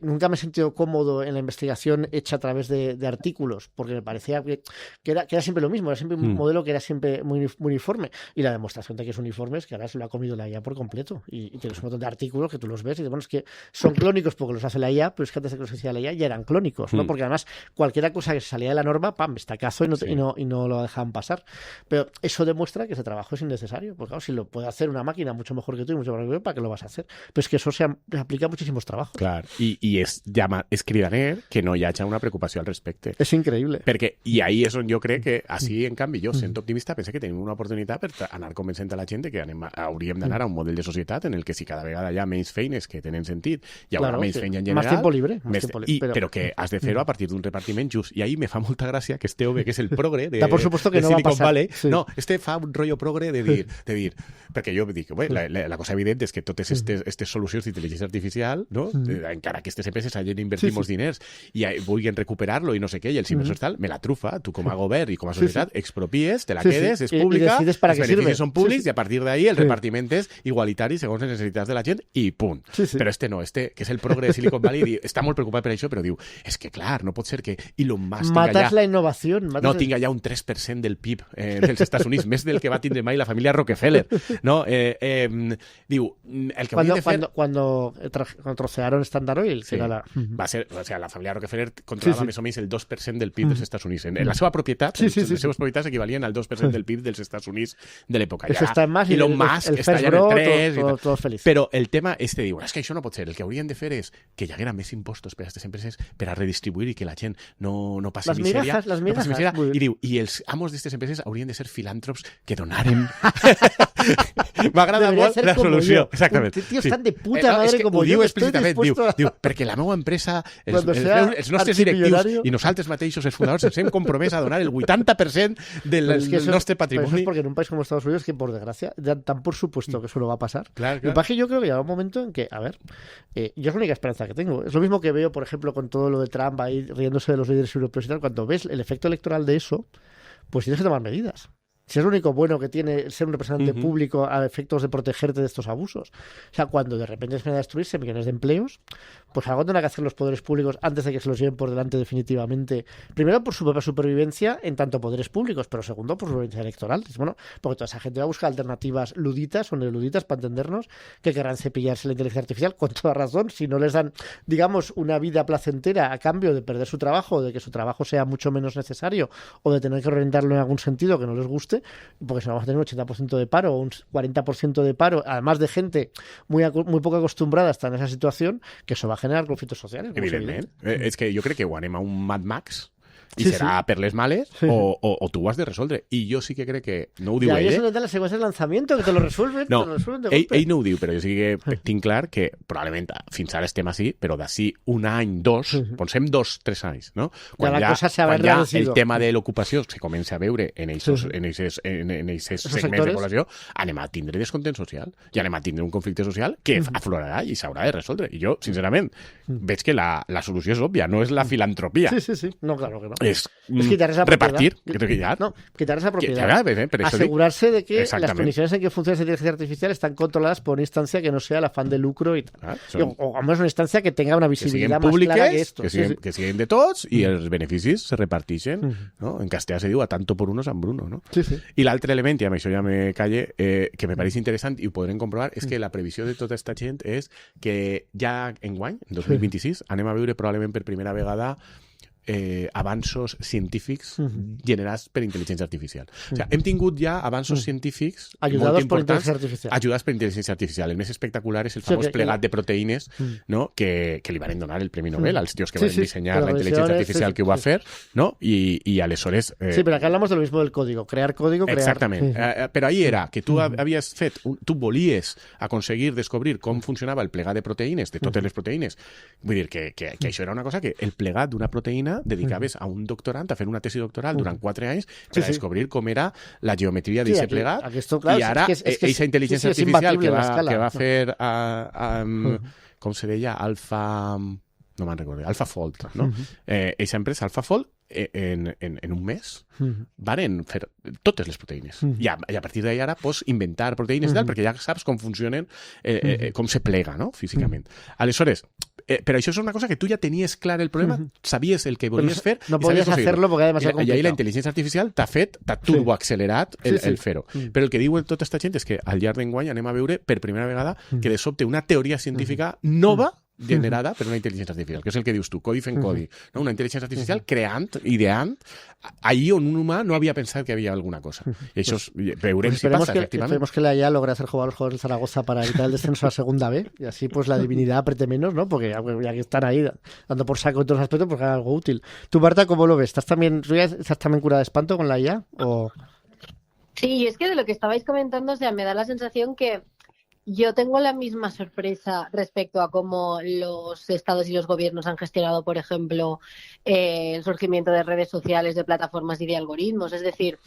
nunca me he sentido cómodo en la investigación hecha a través de artículos, porque me parecía que era siempre lo mismo, era siempre un modelo que era siempre muy uniforme, y la demostración de que es uniforme es que ahora se lo ha comido la IA por completo, y tienes un montón de artículos que tú los ves y dices, bueno, es que son clónicos porque los hace la IA, pero es que antes de que los hacía la IA ya eran clónicos, ¿no? Porque además cualquier cosa que se salía de la norma, ¡pam!, estacazo y no lo dejaban pasar. Pero eso demuestra que ese trabajo es innecesario. Porque claro, si lo puede hacer una máquina mucho mejor que tú y mucho mejor que tú, ¿para qué lo vas a hacer? Pero es que eso se aplica a muchísimos trabajos. Clar, i és cridaner que no hi hagi una preocupació al respecte. És increïble. I ahí és on jo crec que, així, en canvi, jo, sent optimista, penso que tenim una oportunitat per anar convencent a la gent que hauríem d'anar a un model de societat en el que si cada vegada hi ha menys feines que tenen sentit, hi haurà menys feina en general. Más tiempo libre. Però que has de fer-ho a partir d'un repartiment just. I ahí me fa molta gràcia que este home, que és el progre progre de, da por supuesto que de no va a Silicon pasar. Valley. Sí. No, fa un rotllo progre de dir, perquè jo dic, bé, la cosa evident és que totes aquestes solucions d'intel·ligència artificial, no? Encara que aquestes empreses hagin invertit molts diners i vulguin recuperar-lo i no sé què, i els inversors tal, me la trufa, tu com a govern i com a societat expropies, te la quedes, és pública, els beneficis són públics i a partir d'ahí el repartiment és igualitari segons les necessitats de la gent i punt. Però no, que és el progre de Silicon Valley, està molt preocupat per això, però diu, és que clar, no pot ser que Elon Musk matas la innovació. Tinga ja un 3% del PIB dels Estats Units, més del que va tindre mai la família Rockefeller. No? Diu, el que hauríem de fer... Cuando trocearon Standard Oil, sí, la... va ser, o sea, la família Rockefeller controlava més o menys el 2% del PIB dels Estats Units. En la seva propietat, les seves propietats equivalien al 2% del PIB dels Estats Units de l'època. Eso está en más, Elon Musk està ja en el 3... Todos felices. Però el tema és que diu, és que això no pot ser. El que haurien de fer és que hi haguera més impostos per a aquestes empreses per a redistribuir i que la gent no passi misèria. Les migajas. I diu, i els amos d'aquestes empreses haurien de ser filàntrops que donaren... M'agrada molt la solució. Exactament. Tíos tan de puta madre como yo. Diu explícitament, diu, perquè la meva empresa, els nostres directius i nosaltres mateixos, els fundadors, ens hem compromès a donar el 80% del nostre patrimoni. Pero eso es porque en un país como Estados Unidos, que por desgracia, dan por supuesto que eso no va a pasar. Claro. Lo que pasa es que yo creo que llega un momento en que, a ver, yo es la única esperanza que tengo. Es lo mismo que veo, por ejemplo, con todo lo de Trump ahí riéndose de los líderes europeos y tal. Cuando ves el efecto electoral de eso, pues tienes que tomar medidas. Si es lo único bueno que tiene ser un representante público a efectos de protegerte de estos abusos. O sea, cuando de repente se van a destruirse millones de empleos, pues algo tendrán que hacer los poderes públicos antes de que se los lleven por delante definitivamente. Primero, por su propia supervivencia en tanto poderes públicos, pero segundo, por supervivencia electoral. Bueno, porque toda esa gente va a buscar alternativas luditas o neoluditas, para entendernos, que querrán cepillarse la inteligencia artificial con toda razón, si no les dan, digamos, una vida placentera a cambio de perder su trabajo, o de que su trabajo sea mucho menos necesario, o de tener que orientarlo en algún sentido que no les guste, porque si no vamos a tener un 80% de paro o un 40% de paro, además de gente muy poco acostumbrada a estar en esa situación, que eso va a generar conflictos sociales. Evidentment. És que jo crec que ho anem a un Mad Max i serà per les males o tu ho has de resoldre. I jo sí que crec que no ho diu ell. I eso no te la secuencia de lanzamiento, que te lo resuelven, no, te lo resuelven de golpe. Ell no ho diu, però jo sí que tinc clar que probablement fins ara estem així, però d'ací un any, dos, pensem 2-3 anys, no? Quan ja el tema de l'ocupació se comença a veure en aquests segments de població, anem a tindre descontent social i anem a tindre un conflicte social que aflorarà i s'haurà de resoldre. I jo, sincerament, veig que la solució és òbvia, no és la filantropia. Sí. No, claro que no. Es quitar esa repartir. Quitar esa propiedad. Asegurarse de que las condiciones en que funciona esa inteligencia artificial están controladas por una instancia que no sea el afán de lucro y tal. O al menos una instancia que tenga una visibilidad más clara que esto. Que siguen de tots i els beneficis se reparteixen. No? En castellà se diu a tanto por uno San Bruno. No? I l'altre element, i amb això ja me calle, que me pareix interessant i ho podrem comprovar, és que la previsió de tota aquesta gent és que ja enguany, en 2026, anem a veure probablement per primera vegada avanços científics generats per intel·ligència artificial. O sigui, hem tingut ja avanços científics ajudats per intel·ligència artificial. El més espectacular és el famós plegat de proteïnes, no? que li van donar el Premi Nobel als tios que van dissenyar la intel·ligència artificial que ho va fer, no? I aleshores... Sí, però acá hablamos de lo mismo del código. Crear código, crear... Exactament. Però ahí era que tu havies fet... Tu volies aconseguir descobrir com funcionava el plegat de proteïnes, de totes les proteïnes. Vull dir que això era una cosa que el plegat d'una proteïna dedicaves a un doctorant a fer una tesi doctoral durant 4 anys per a descobrir com era la geometria d'aquest plegat i ara aquesta intel·ligència artificial que va fer com se deia no me'n recordo, AlphaFold, no? Eixa empresa, AlphaFold, en un mes van fer totes les proteïnes. I a partir d'ahir ara pots inventar proteïnes i tal, perquè ja saps com funcionen, com se plega, no? Físicament. Aleshores, però això és una cosa que tu ja tenies clar el problema, sabies el que volies fer... No podies hacerlo porque era demasiado complicado. I ahí la intel·ligència artificial t'ha turboaccelerat el fer-ho. Però el que diu tota aquesta gent és que al llarg d'enguany anem a veure per primera vegada que de sobte una teoria científica nova generada per una intel·ligència artificial, que és el que dius tu, codi fent codi. No? Una intel·ligència artificial creant, ideant, allí on un humà no havia pensat que havia alguna cosa. I això veurem si passa, efectivament. Esperemos que la IA logre hacer jugar a los jugadores del Zaragoza para evitar el descenso a segunda B, y así pues la divinidad apriete menos, ¿no? Porque ya que están ahí dando por saco en todos los aspectos, pues haga algo útil. ¿Tú, Marta, cómo lo ves? ¿Estás también curada de espanto con la IA? ¿O...? Sí, y es que de lo que estabais comentando, o sea, me da la sensación que yo tengo la misma sorpresa respecto a cómo los estados y los gobiernos han gestionado, por ejemplo, el surgimiento de redes sociales, de plataformas y de algoritmos. Es decir,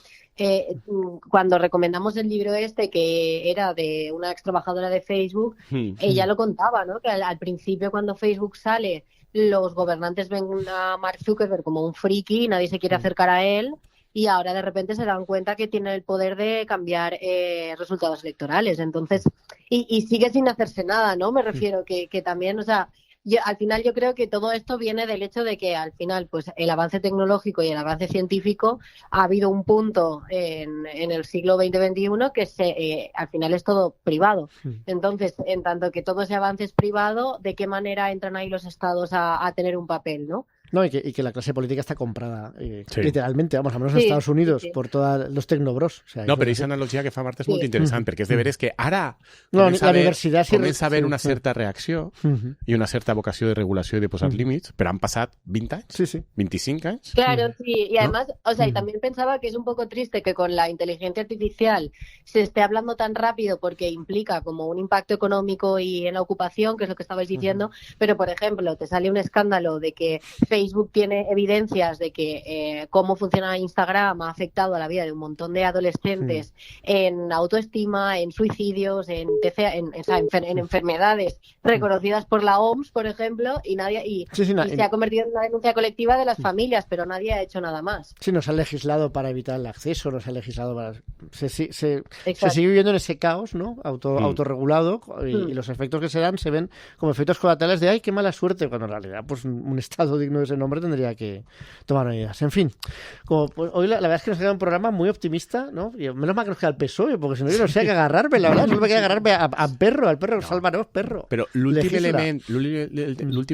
cuando recomendamos el libro que era de una ex trabajadora de Facebook, ella lo contaba, ¿no? Que al principio, cuando Facebook sale, los gobernantes ven a Mark Zuckerberg como un friki, nadie se quiere acercar a él. Y ahora de repente se dan cuenta que tiene el poder de cambiar resultados electorales. Entonces, y sigue sin hacerse nada, ¿no? Me refiero que también, o sea, al final yo creo que todo esto viene del hecho de que al final, pues el avance tecnológico y el avance científico, ha habido un punto en el siglo XX-XXI que al final es todo privado. Entonces, en tanto que todo ese avance es privado, ¿de qué manera entran ahí los estados a tener un papel, ¿no? No, y que la clase política está comprada, literalmente, vamos, al menos en Estados Unidos, por todos los tecnobros. O sea, no, però aquesta analogia que fa Marta és molt interessant, perquè és de veres que ara la universitat comença a haver una certa reacció i una certa vocació de regulació i de posar límits, però han passat 20 anys, 25 anys. Claro, sí, y además, o sea, y también pensaba que es un poco triste que con la inteligencia artificial se esté hablando tan rápido porque implica como un impacto económico y en la ocupación, que es lo que estabais diciendo, pero por ejemplo, te sale un escándalo de que Facebook tiene evidencias de que cómo funciona Instagram ha afectado a la vida de un montón de adolescentes en autoestima, en suicidios, en enfermedades reconocidas por la OMS, por ejemplo, y se ha convertido en una denuncia colectiva de las familias, pero nadie ha hecho nada más. Sí, no se ha legislado para evitar el acceso, no se ha legislado para... Se sigue viviendo en ese caos, ¿no? Autorregulado, y los efectos que se dan se ven como efectos colaterales de ¡ay, qué mala suerte! Cuando en realidad pues un Estado digno de ese nombre tendría que tomar medidas. En fin, hoy la verdad es que nos queda un programa muy optimista, ¿no? Y menos mal que nos queda el PSOE, porque si no yo no sé a qué agarrarme, la verdad, solo me queda agarrarme al perro, Salva-nos, perro. Però l'últim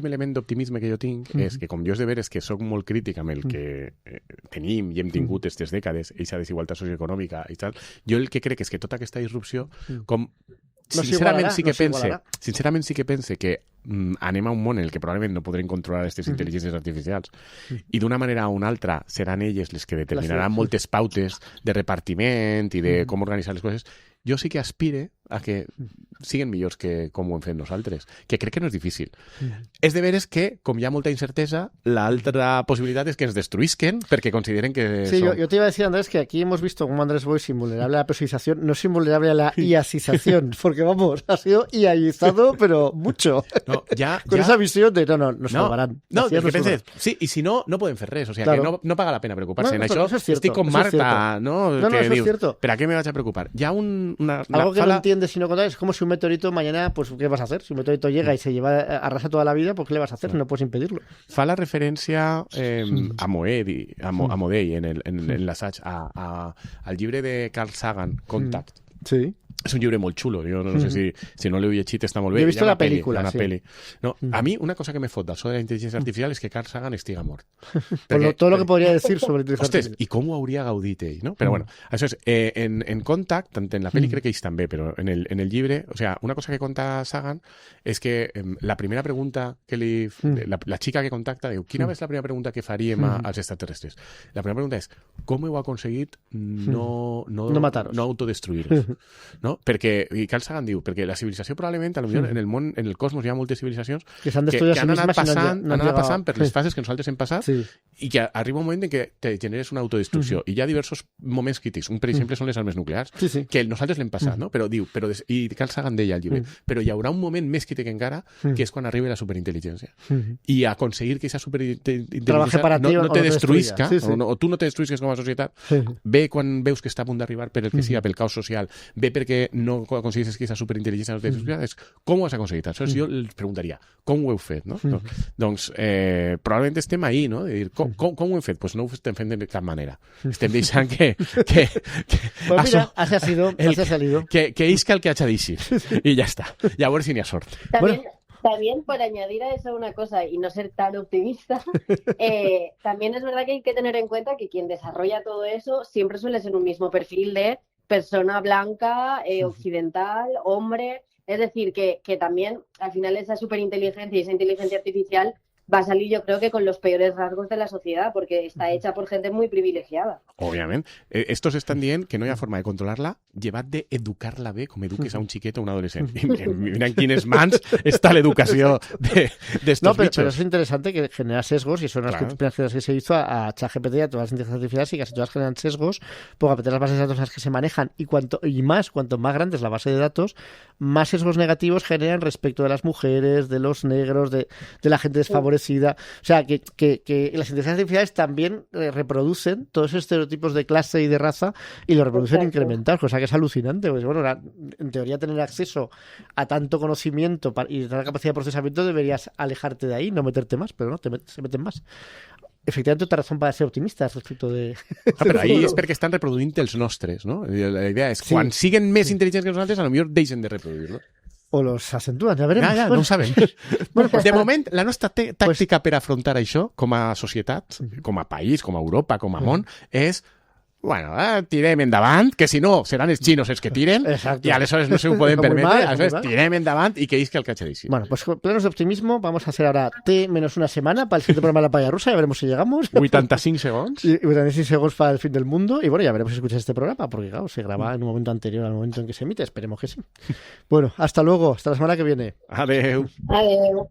element d'optimisme que jo tinc és que, com jo és de veres que sóc molt crític amb el que tenim i hem tingut aquestes dècades, aquesta desigualtat socioeconòmica i tal, jo el que crec és que tota aquesta disrupció, com sincerament sí que pense que anem a un món en el que probablement no podrem controlar aquestes intel·ligències artificials i d'una manera o una altra seran elles les que determinaran moltes pautes de repartiment i de com organitzar les coses. Jo sí que aspire a que siguin millors que com ho hem fet nosaltres, que crec que no és difícil. És de veres que, com hi ha molta incertesa, l'altra possibilitat és que ens destruïsquen perquè consideren que Sí, yo te iba a decir, Andrés, que aquí hemos visto cómo Andrés Boix es invulnerable a la personalización, no es invulnerable a la IAsización, porque vamos, ha sido IAizado, pero mucho. No, Con esa visión de nos salvarán. No, que penses, sí, i si no, no podem fer res, o sigui, que no paga la pena preocupar-se. En això estic com Marta, ¿no? Que dius, ¿per a qué me vaig a preocupar? Hi ha algo que no entiendes si no contáis, es como si un meteorito mañana, pues ¿qué vas a hacer? Si un meteorito llega y se lleva, arrasa toda la vida, pues ¿qué le vas a hacer? No puedes impedirlo. Fa la referència a Modell en l'assaig, al llibre de Carl Sagan, Contact. Sí. És un llibre molt xulo, jo no sé si no l'heu llegit, està molt bé. He vist la pel·lícula, sí. No, a mi una cosa que me fot sobre la inteligencia artificial és que Carl Sagan estiga mort. Todo lo que podría decir sobre inteligencia artificial. I com ho hauria gaudit ell, no? Però bueno, això és, en Contact, tant en la pel·li crec que ells també, però en el llibre, o sea, una cosa que conta Sagan és que la primera pregunta que la xica que contacta diu, quina és la primera pregunta que faríem als extraterrestres? La primera pregunta és, com heu aconseguit no autodestruir-vos? No? Perquè, i Carl Sagan diu, perquè la civilització probablement, potser en el món, en el cosmos hi ha moltes civilizacions que han anat passant per les fases que nosaltres hem passat i que arriba un moment en què te generes una autodestrucció i hi ha diversos moments crítics. Un, per exemple, són les armes nuclears, que nosaltres l'hem passat, no? Però diu, i Carl Sagan deia al llibre, però hi haurà un moment més crític encara, que és quan arribi la superintel·ligència. I aconseguir que aquesta superintel·ligència no te destruïsca, o tu no te destruïsques com a societat, ve quan veus que està a punt d'arribar per el que sigui, pel caos social, ve perquè no aconseguissis que aquesta superintel·ligència no te destruïsca, com ho has aconseguit? Aleshores jo els preguntaria, com ho heu fet? No? Doncs probablement estem ahí, no? De dir, com ho hem fet? Pues no ho estem fent de cap manera. Estem deixant que pues mira, ha salido. Que isca el que hacha d'eixir. I ja està. I a veure si n'hi ha sort. También por añadir a eso una cosa y no ser tan optimista, también es verdad que hay que tener en cuenta que quien desarrolla todo eso siempre suele ser un mismo perfil de persona blanca, occidental, hombre. Es decir, que también al final esa superinteligencia y esa inteligencia artificial va a salir yo creo que con los peores rasgos de la sociedad, porque está hecha por gente muy privilegiada. Òbviament. Estos estan dient que no hi ha forma de controlar-la llevat d'educar-la bé com eduques a un xiquet o un adolescent. I mira en quines mans està l'educació d'estos no, pero bichos. es interesante que genera sesgos y son las primeras cosas que se hizo a ChatGPT y a todas las inteligencias artificiales y casi todas generan sesgos porque a las bases de datos en las que se manejan y cuanto más grande es la base de datos, más sesgos negativos generan respecto de las mujeres, de los negros, de la gente desfavorecida. O sea, que las inteligencias artificiales también reproducen todos esos estereotipos de clase y de raza y lo reproducen incrementados, cosa que es alucinante. Pues bueno, en teoría tener acceso a tanto conocimiento y tanta capacidad de procesamiento deberías alejarte de ahí, no meterte más, pero no, se meten más. Efectivamente, otra razón para ser optimistas respecto de... Però ahí és perquè estan reproduint els nostres, no? La idea és, quan siguen més intel·ligents que nosaltres, a lo millor deixen de reproduir-lo. O los acentúan, ya veremos. Ja, no ho sabem. Bueno, de moment, la nostra tàctica per afrontar això, com a societat, com a país, com a Europa, com a món, és bueno, tirem endavant, que si no seran els xinos els que tiren, exacto. I aleshores no se ho podem permetre, aleshores tirem endavant i que isca el catxadíssim. Bueno, pues plenos de optimismo, vamos a hacer ahora T menos una semana para el siguiente programa de La Palla Rusa, ya veremos si llegamos. 85 segons. Y 85 segundos para el fin del mundo, y bueno, ya veremos si escuchas este programa, porque claro, se graba en un momento anterior al momento en que se emite, esperemos que sí. Bueno, hasta luego, hasta la semana que viene. Adeu. Adeu.